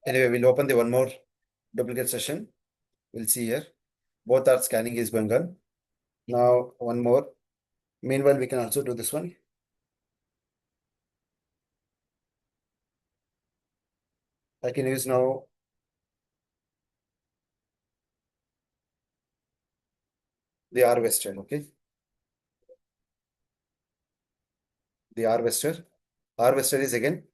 Anyway, we'll open the one more duplicate session. We'll see here. Both are scanning is going on. Now, one more. Meanwhile, we can also do this one. I can use now the harvester, okay? The harvester. Harvester is again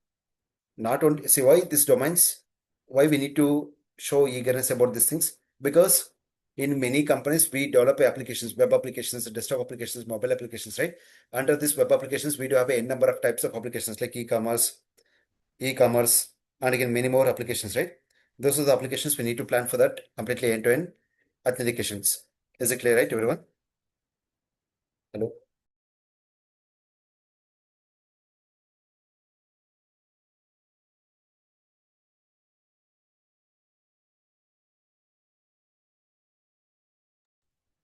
not only, see why these domains, why we need to show eagerness about these things, because in many companies we develop applications, web applications, desktop applications, mobile applications, right? Under these web applications we do have a n number of types of applications like e-commerce, and again many more applications, right? Those are the applications we need to plan for that completely end-to-end authentications. Is it clear, right, everyone? Hello.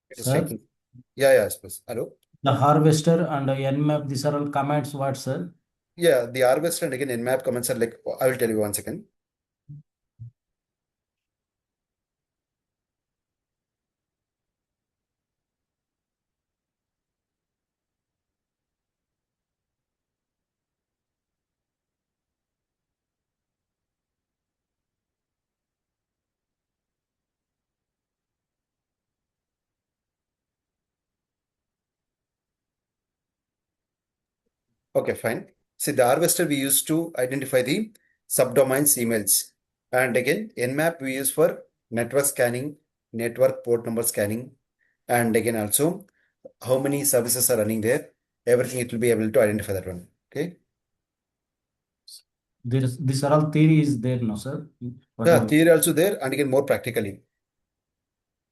It is Sir, taking. Yeah, I suppose. Hello. the harvester and nmap, these are all commands, what, sir? Yeah, the harvester and again nmap comments are like, I will tell you 1 second. Okay, fine. See, the harvester we use to identify the subdomains emails. And again, nmap we use for network scanning, network port number scanning, and again also how many services are running there. Everything it will be able to identify that one. Okay. These are all theory is there, no, sir? Yeah, Whatever. theory also there, and again more practically.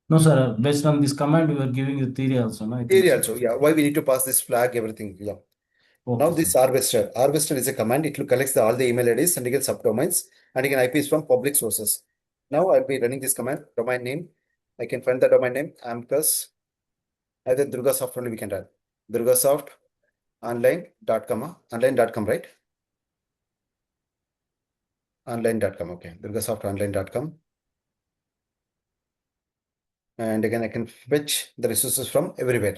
No, sir, based on this command, you are giving the theory also, no? I think Theory so. also, yeah. Why we need to pass this flag, everything. Yeah. Now Okay, this sir. harvester. Harvester is a command. It will collect all the email IDs and again subdomains and again IPs from public sources. Now I'll be running this command. Domain name. I can find the domain name. Amcus. Either DurgaSoft only we can run. DurgaSoft online.com. Online.com, right? Online.com. Okay. DurgaSoft online.com. And again I can fetch the resources from everywhere.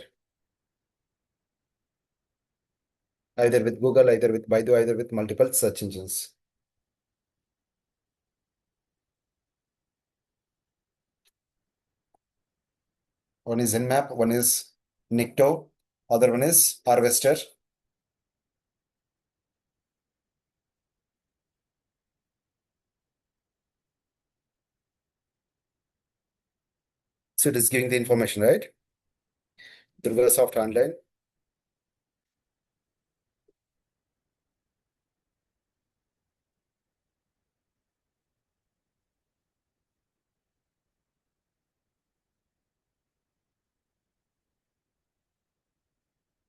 Either with Google, either with Baidu, either with multiple search engines. One is Nmap, one is Nikto, other one is Harvester. So it is giving the information, right? DurgaSoft online.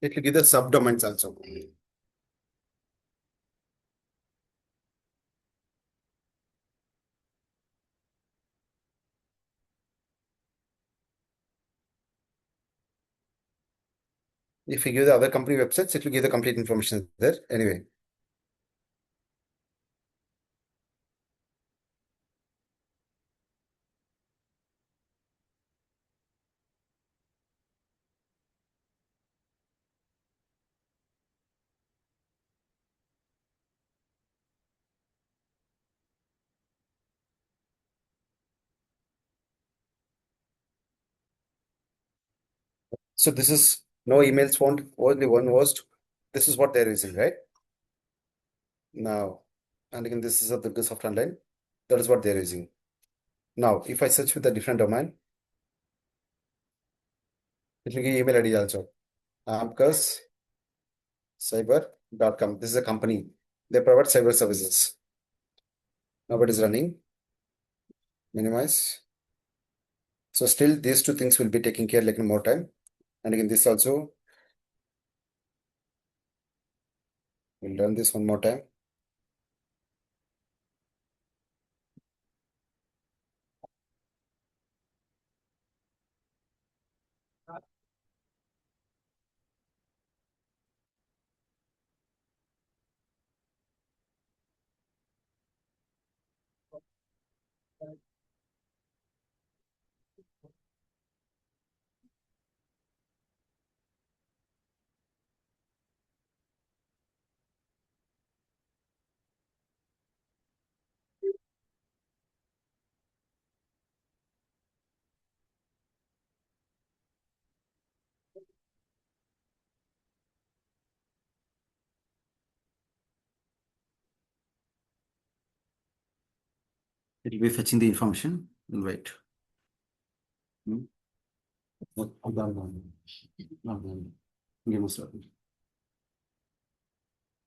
It will give the subdomains also. If you give the other company websites, it will give the complete information there. Anyway. So this is no emails found, only one host. This is what they're using, right? Now, and again, this is a DurgaSoft online. That is what they're using. Now, if I search with a different domain, it will give email ID also. amcuscyber.com. This is a company. They provide cyber services. Now it is running. Minimize. So still these two things will be taking care like in more time. And again, this also, we'll run this one more time. It will be fetching the information. We'll wait.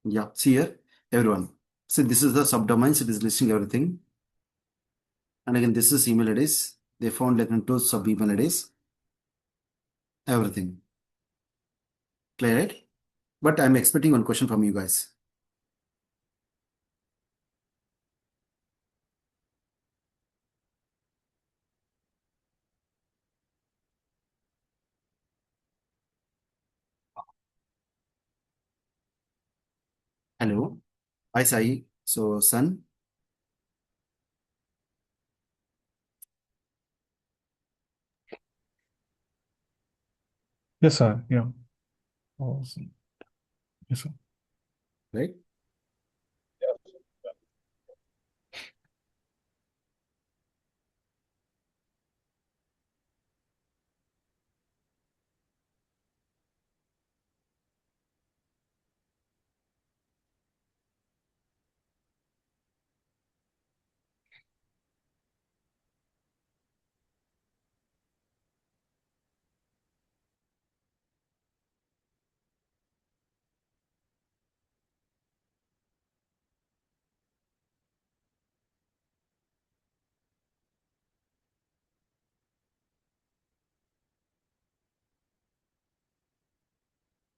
Yeah, see here, everyone. So this is the subdomains. It is listing everything. And again, this is email IDs. They found like two sub email IDs. Everything. Clear, right? But I'm expecting one question from you guys. Hello. Hi, Sai. So, Sun. Yes, sir. Yeah. Awesome. Yes, sir. Right?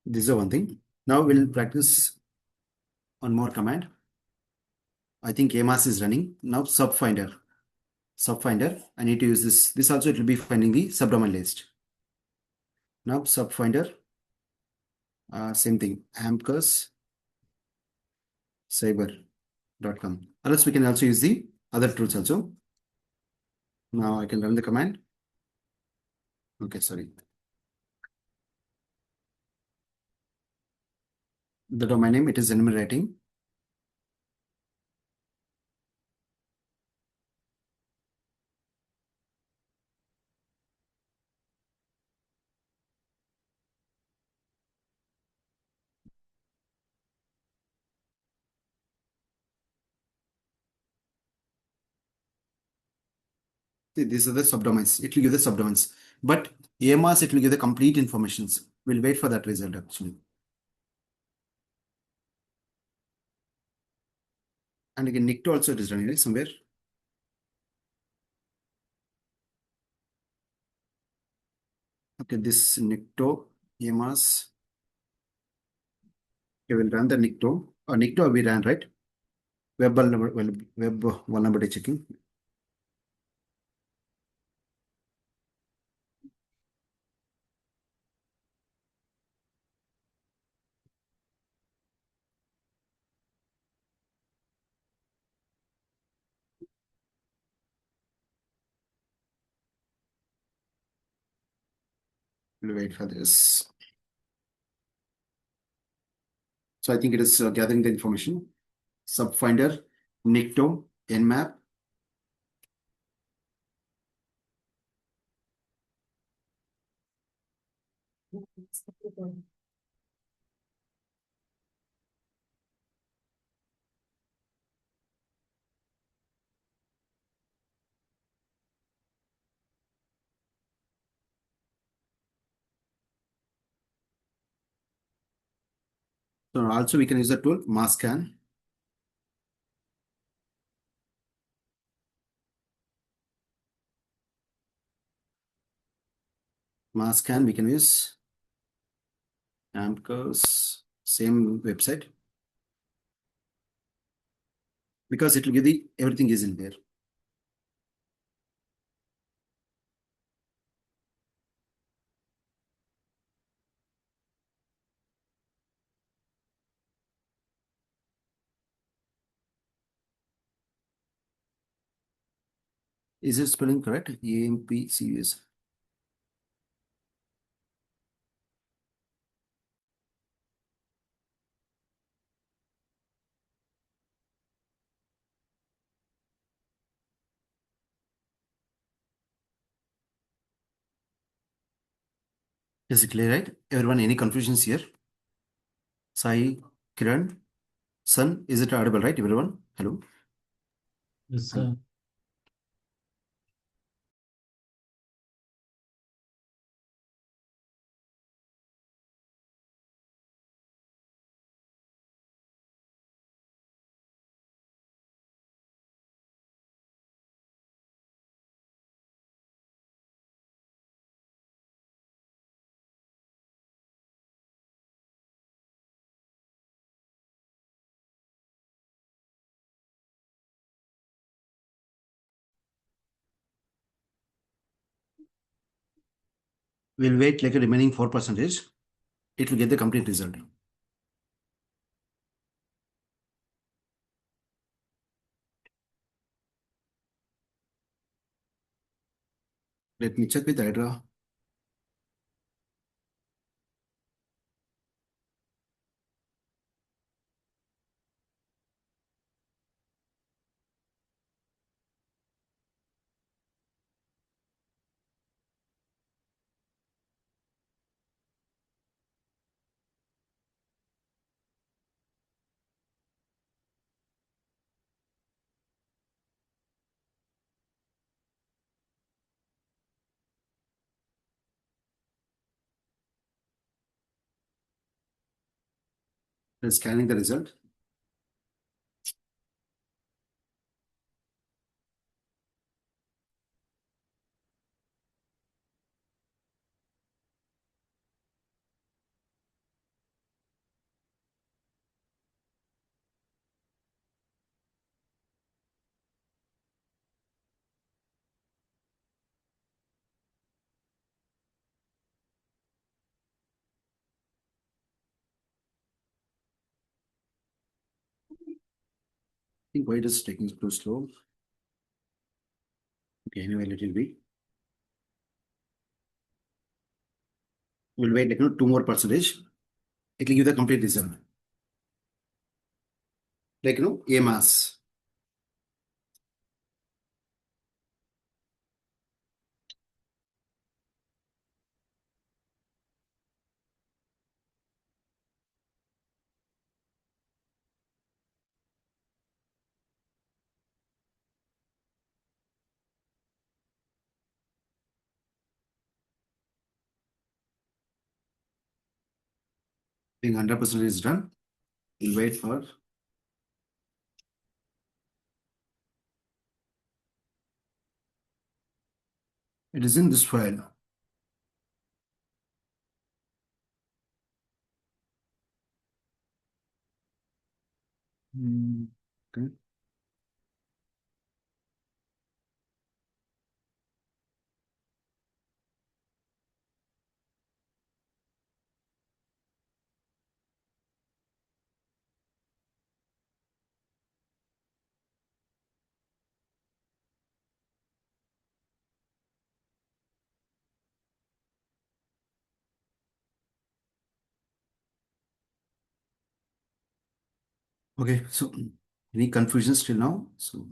This is one thing. Now we'll practice one more command. I think AMAS is running. Now subfinder. Subfinder. I need to use this. This also it will be finding the subdomain list. Now subfinder. Same thing. Amcus cyber.com. Or else we can also use the other tools also. Now I can run the command. Okay, sorry. The domain name, it is enumerating. See, these are the subdomains. It will give the subdomains. But AMAS, it will give the complete informations. We'll wait for that result actually. And again, NICTO also it is running right, somewhere. Okay, this NICTO, AMAS. Okay, we'll run the NICTO. NICTO we ran, right? Web vulnerability checking. We'll wait for this. So I think it is gathering the information. Subfinder, NICTO, Nmap. So also we can use the tool masscan. Masscan we can use Amcos, same website, because it will give the everything is in there. Is it spelling correct? AMPCUS. Is it clear, right? Everyone, any confusions here? Sai, Kiran, Sun, is it audible, right? Everyone? Hello? Yes, sir. We'll wait like a remaining 4%. It will get the complete result. Let me check with Hydra. Let's scanning the result. I think why it is taking too slow. Okay, anyway, let it be. We'll wait like 2 more percentage. It will give the complete result. Like A mass. I think 100% is done. We'll wait for. It is in this file. Okay. Okay, so any confusion still now? So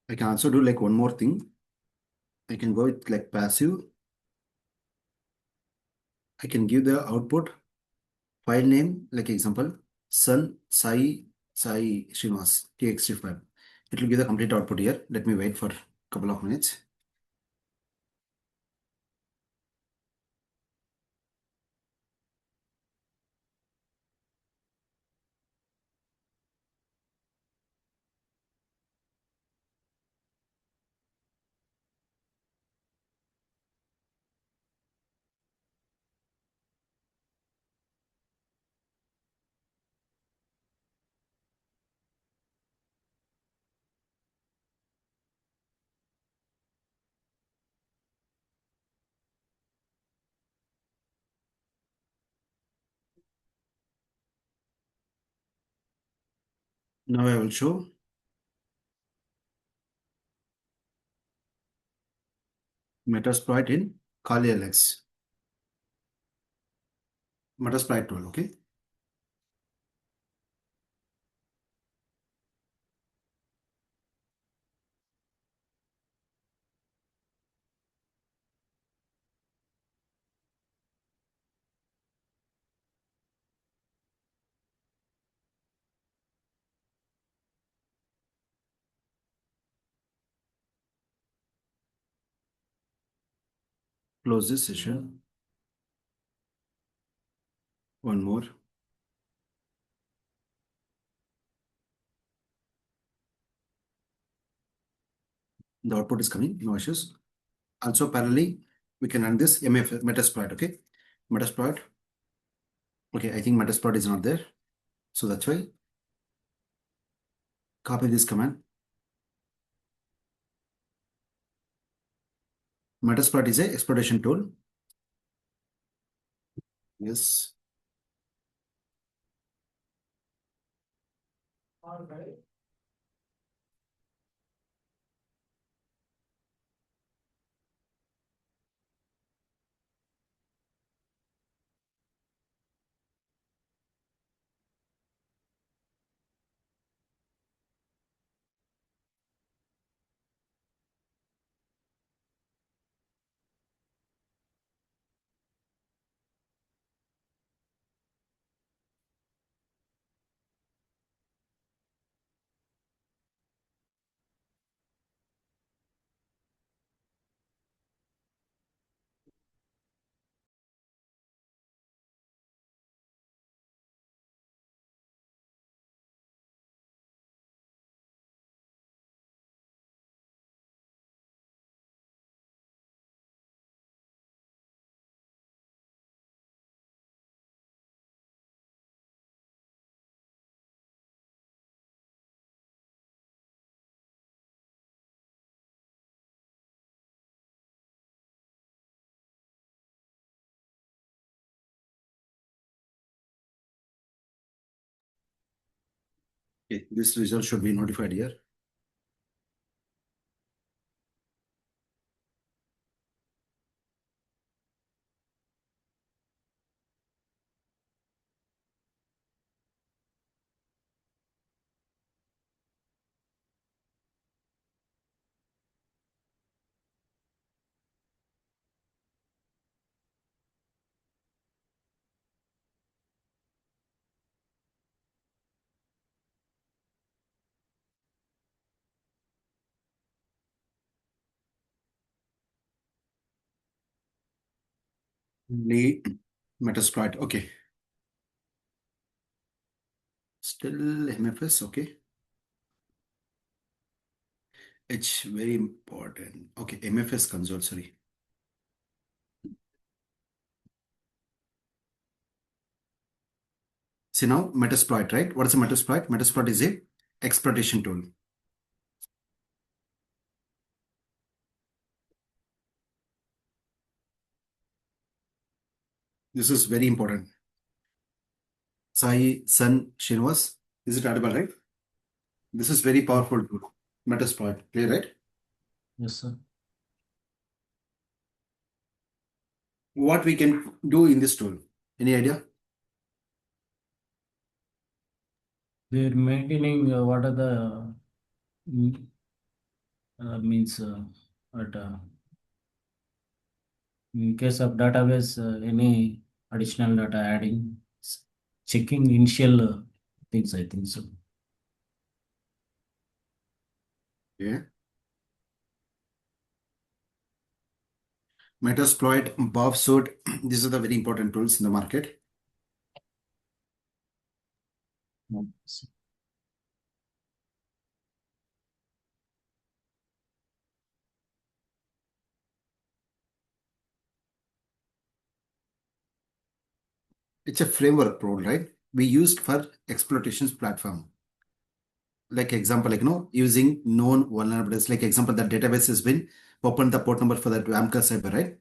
I can also do like one more thing. I can go with like passive. I can give the output file name, like example, sun sai Srinivas txt file. It will give the complete output here. Let me wait for a couple of minutes. Now I will show Metasploit in Kali LX. Metasploit tool, okay? Close this session. One more. The output is coming, no issues. Also, parallelly, we can run this MF Metasploit, okay? Metasploit. Okay, I think Metasploit is not there. So that's why copy this command. Metasploit is a exploitation tool. Yes. Okay, this result should be notified here. Only Metasploit. Okay. Still MFS. Okay. H very important. Okay, MFS console. Sorry. See now Metasploit, right? What is a Metasploit? Metasploit is a exploitation tool. This is very important. Sai Sun Srinivas. Is it audible, right? This is very powerful tool. Metasploit. Clear, right? Yes, sir. What we can do in this tool? Any idea? They're maintaining what are the mm, means at in case of database any additional data adding, checking initial things. I think so. Yeah. Metasploit, Bobsuit. These are the very important tools in the market. Yes. It's a framework tool, right? We used for exploitations platform. Like example, using known vulnerabilities. Like example, the database has been opened the port number for that Amka server, right?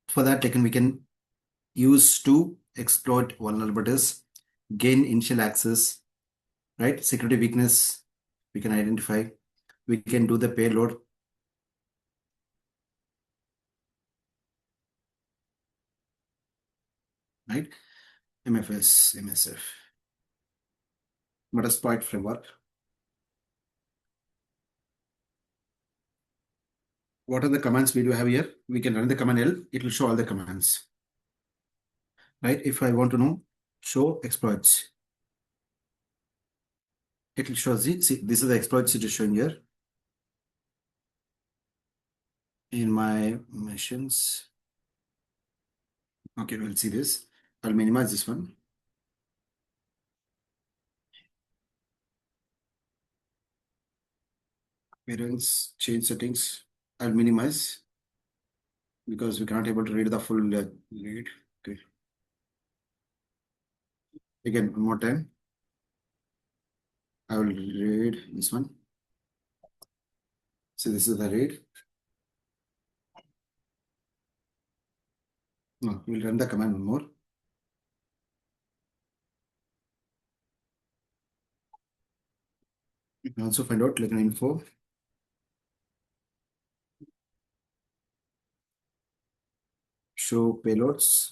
For that, we can use to exploit vulnerabilities, gain initial access, right? Security weakness, we can identify. We can do the payload. Right? MFS, MSF. Metasploit framework. What are the commands we do have here? We can run the command L. It will show all the commands. Right? If I want to know, show exploits. It will show, see, this is the exploits it is showing here. In my machines. Okay, we'll see this. I'll minimize this one. Parents, change settings. I'll minimize because we can't able to read the full read. Okay. Again, one more time. I will read this one. So this is the read. No, we'll run the command one more. You can also find out like an info. Show payloads.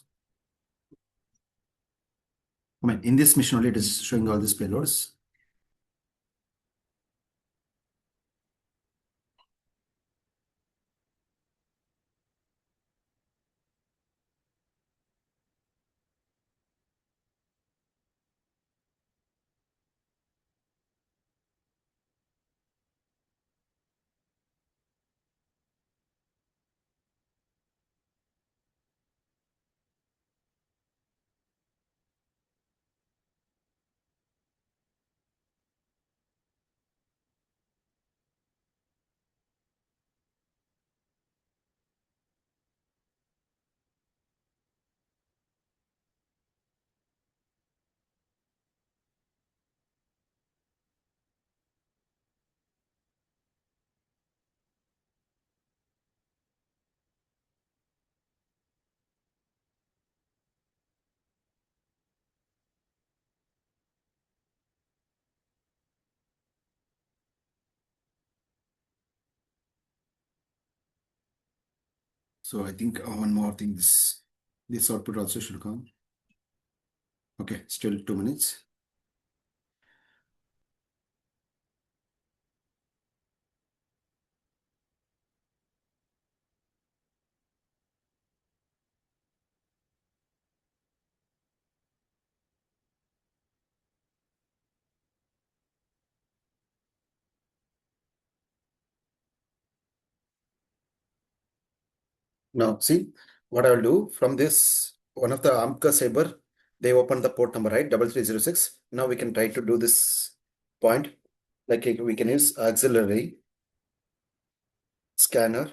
I mean, in this mission only, it is showing all these payloads. So I think one more thing, this output also should come. Okay, still 2 minutes. Now see what I will do from this one of the Amka Saber, they opened the port number, right? 3306. Now we can try to do this point. Like we can use auxiliary scanner,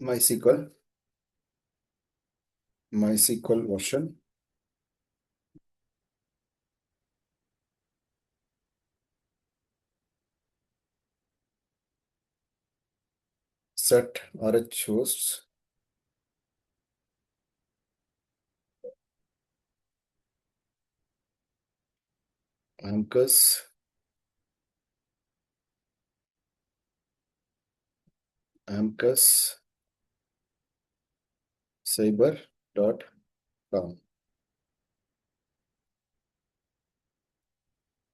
MySQL version. Set RH hosts. Amcus saber.com.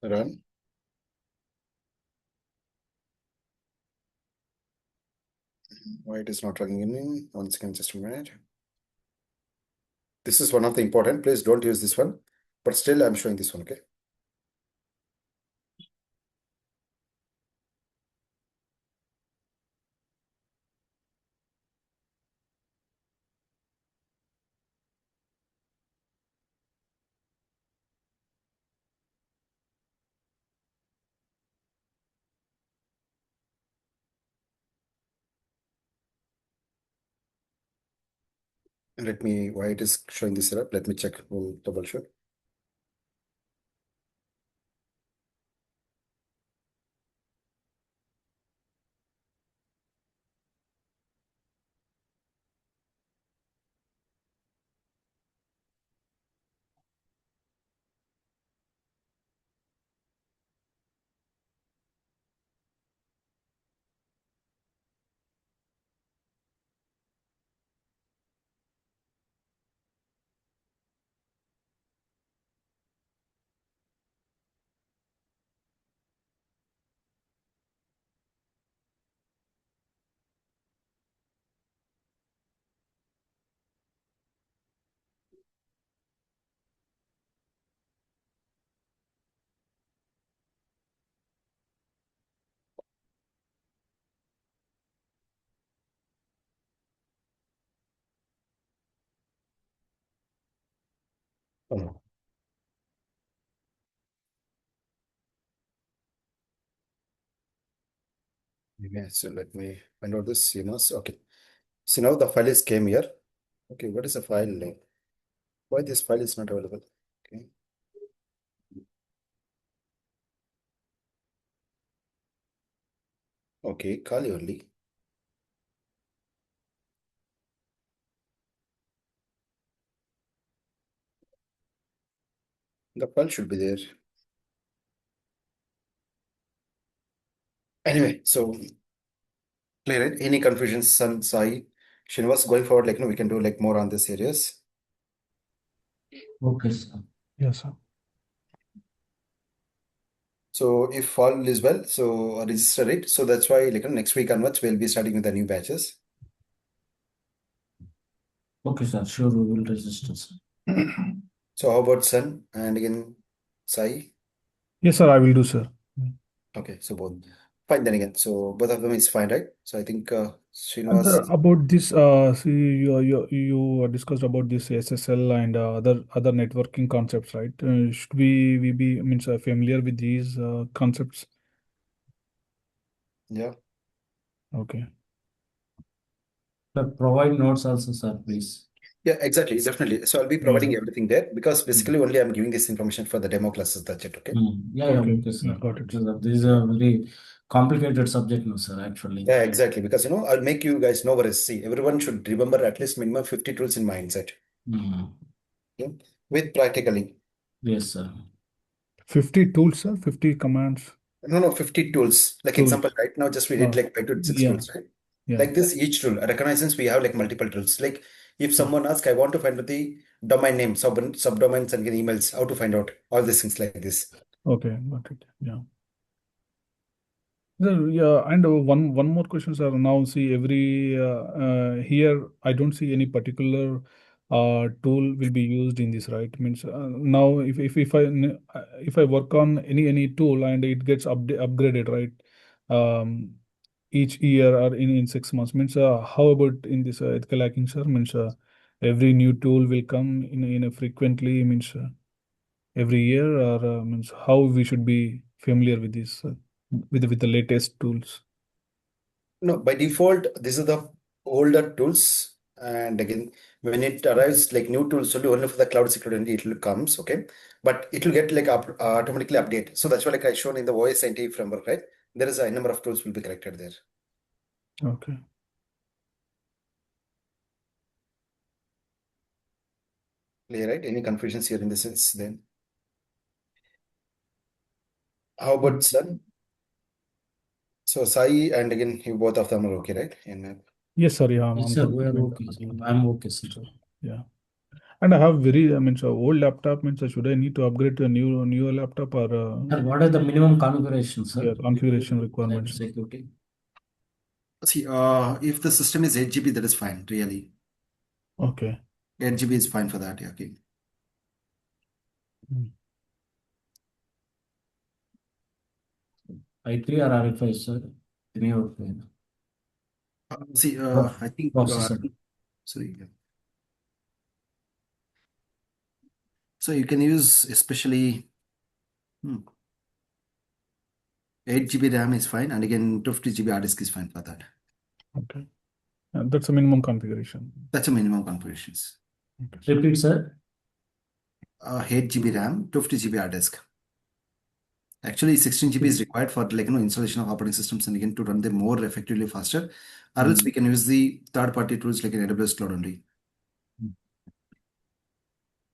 Run. Why it is not running in me? Once again, just a minute. This is one of the important. Please don't use this one, but still I'm showing this one. Okay. Let me, why it is showing this error? Let me check. We'll troubleshoot. Oh. Okay, so let me find out this CMOS. Okay. So now the file is came here. Okay, what is the file name? Why this file is not available? Okay. Okay, Kali only. The file should be there. Anyway, so clear it. Any confusions, Sun, Sai, Srinivas, going forward, like, we can do like more on this areas. Okay, sir. Yes, sir. So if all is well, so register it. So that's why, like, next week onwards, we'll be starting with the new batches. Okay, sir. Sure, we will register, sir. So how about Sun and again Sai? Yes, sir, I will do, sir. Okay, so both. Fine then again. So both of them is fine, right? So I think And Srinivas. about this, see, you discussed about this SSL and other networking concepts, right? Should we be means familiar with these concepts? Yeah. Okay. Sir, provide notes also, sir, please. Yeah, exactly. Definitely. So I'll be providing everything there because basically only I'm giving this information for the demo classes. That's it. Okay. Yeah, Okay. okay, sir. Yeah, got it. This is a very complicated subject, no, sir, actually. Yeah, exactly. Because I'll make you guys know what is. See, everyone should remember at least minimum 50 tools in mindset. Mm. Okay. With practically. Yes, sir. 50 tools, sir, 50 commands. No, 50 tools. Like Tools. example, right now just we did like 5 to 6 Yeah, tools, right? yeah. Like this, each tool, reconnaissance, we have like multiple tools. Like if someone asks, I want to find out the domain name, subdomains and emails, how to find out all these things like this. Okay, got it. Yeah. Yeah, and one more question, sir. Now, see, every here I don't see any particular tool will be used in this, right? Means now if I work on any tool and it gets upgraded, right? Um, each year or in 6 months, means how about in this ethical hacking, sir? Means every new tool will come in a frequently, means every year, or means how we should be familiar with this with the latest tools. No, by default, these are the older tools. And again, when it arrives like new tools, only for the cloud security, it will comes, okay? But it will get like automatically update. So that's why like I shown in the OSINT framework, right? There is a number of tools will be collected there. Okay. Clear, right? Any confusions here in this sense then? How about Sun? So Sai and again, you both of them are okay, right? And Yes, sir. Yeah, Yes, I'm sir, we are confident. okay, sir. I'm okay, sir. Yeah. And I have very, I mean, so old laptop means should I need to upgrade to a newer laptop or Sir, what are the minimum configurations, sir? yeah, configuration requirements? Security. see, if the system is 8 GB, that is fine, really. Okay. 8 GB is fine for that, yeah, okay. I3 or RFI, sir? Any of them. See, I think, Processor. sorry. Yeah. So you can use especially 8 GB RAM is fine, and again 250 GB hard disk is fine for that. Okay. That's a minimum configuration. That's a minimum configurations. Okay. Repeat, sir. 8 GB RAM, 250 GB hard disk. Actually, 16 GB is required for like installation of operating systems and again to run them more effectively faster. Or else we can use the third-party tools like an AWS cloud only.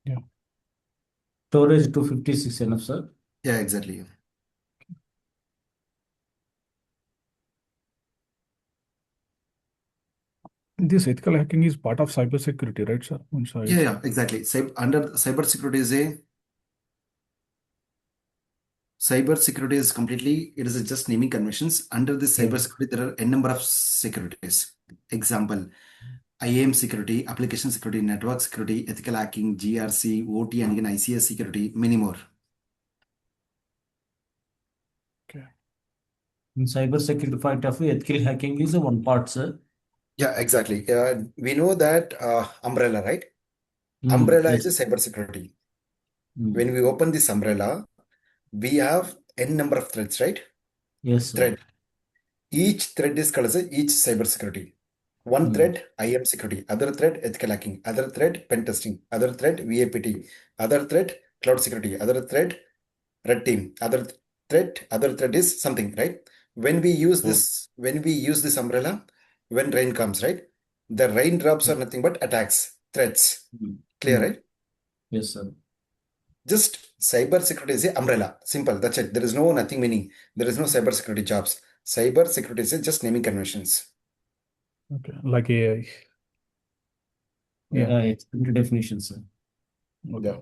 Yeah. Storage 256 enough, sir. Yeah, exactly. This ethical hacking is part of cybersecurity, right, sir? Yeah, exactly. Under cybersecurity is completely, it is just naming conventions. Under this cybersecurity, there are a number of securities. Example, IAM security, application security, network security, ethical hacking, GRC, OT, and again ICS security, many more. Okay. In cybersecurity point of view, ethical hacking is a one part, sir. Yeah, exactly. We know that umbrella, right? Umbrella Yes. is a cybersecurity. When we open this umbrella, we have n number of threads, right? Yes, sir. Thread. Each thread is called as each cybersecurity. One thread, IAM security. Other thread, ethical hacking. Other thread, pen testing. Other thread, VAPT. Other thread, cloud security. Other thread, red team. Other thread is something, right? When we use this umbrella, when rain comes, right? The raindrops are nothing but attacks, threats. Clear, right? Yes, sir. Just cyber security is a umbrella. Simple. That's it. There is no nothing meaning. There is no cyber security jobs. Cyber security is just naming conventions. Okay, like AI. Yeah. It's the definition, sir. Okay. Yeah.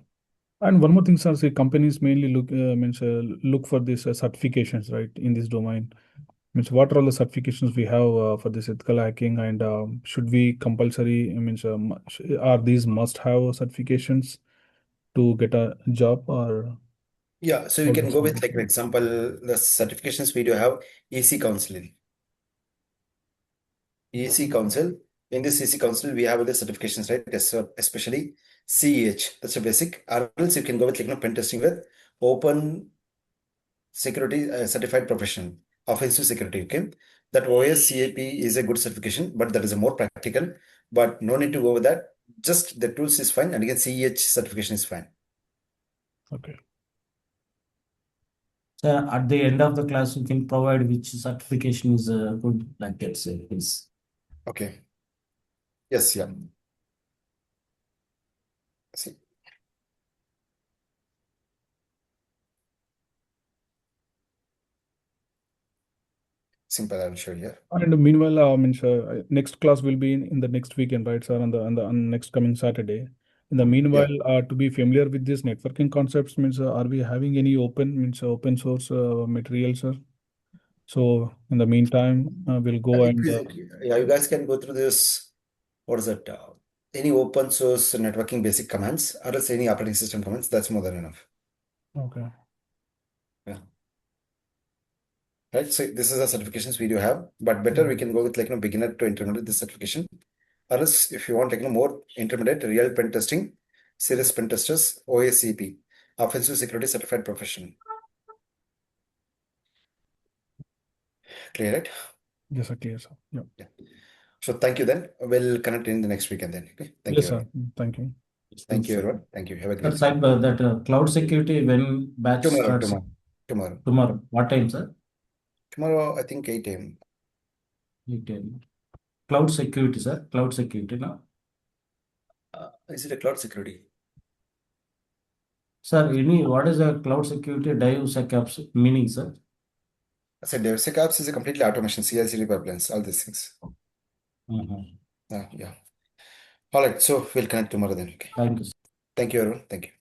And one more thing, sir, say companies mainly look for these certifications, right, in this domain. Means what are all the certifications we have for this ethical hacking, and should we compulsory? Are these must-have certifications to get a job, or Yeah. So you how can does go it with, work? like, an example, the certifications we do have EC Council. EC Council. In this EC Council, we have the certifications, right? Yes, so especially CEH. That's a basic. Or else you can go with, like, pen testing with Open Security Certified Professional, Offensive Security. Okay, that OSCAP is a good certification, but that is a more practical. But no need to go with that. Just the tools is fine, and again CEH certification is fine. Okay. So at the end of the class, you can provide which certification is good, like that, sir, please. Okay. Yes. Yeah. See. Simple. I will show you here. And meanwhile, next class will be in the next weekend, right, sir? On next coming Saturday. In the meanwhile, to be familiar with these networking concepts, are we having any open source material, sir? So in the meantime, we'll go and Yeah, you guys can go through this. What is it? Any open source networking basic commands, or else any operating system commands. That's more than enough. okay. Yeah. Right. So this is the certifications we do have, but better we can go with, like, beginner to intermediate this certification. Or else if you want, like, more intermediate, real pen testing, serious pen testers, OSCP, Offensive Security Certified Professional. Clear, right? Yes, sir, clear, sir. Yeah. Yeah. So thank you then. We'll connect in the next weekend then. Okay. Thank Yes, you, sir. everyone. Thank you. Thank you, sir. everyone. Thank you. Have a Sir, great day. cyber, that cloud security, when batch starts? Tomorrow. Tomorrow. What time, sir? Tomorrow, I think 8 a.m. 8 a.m. Cloud security, sir. Cloud security, no? Is it a cloud security? Sir, what is the cloud security DevSecOps meaning, sir? I said DevSecOps is a completely automation, CI/CD pipelines, all these things. Mhm. Yeah. All right. So we'll connect tomorrow then. Okay. Thank you, sir. Thank you, everyone. Thank you.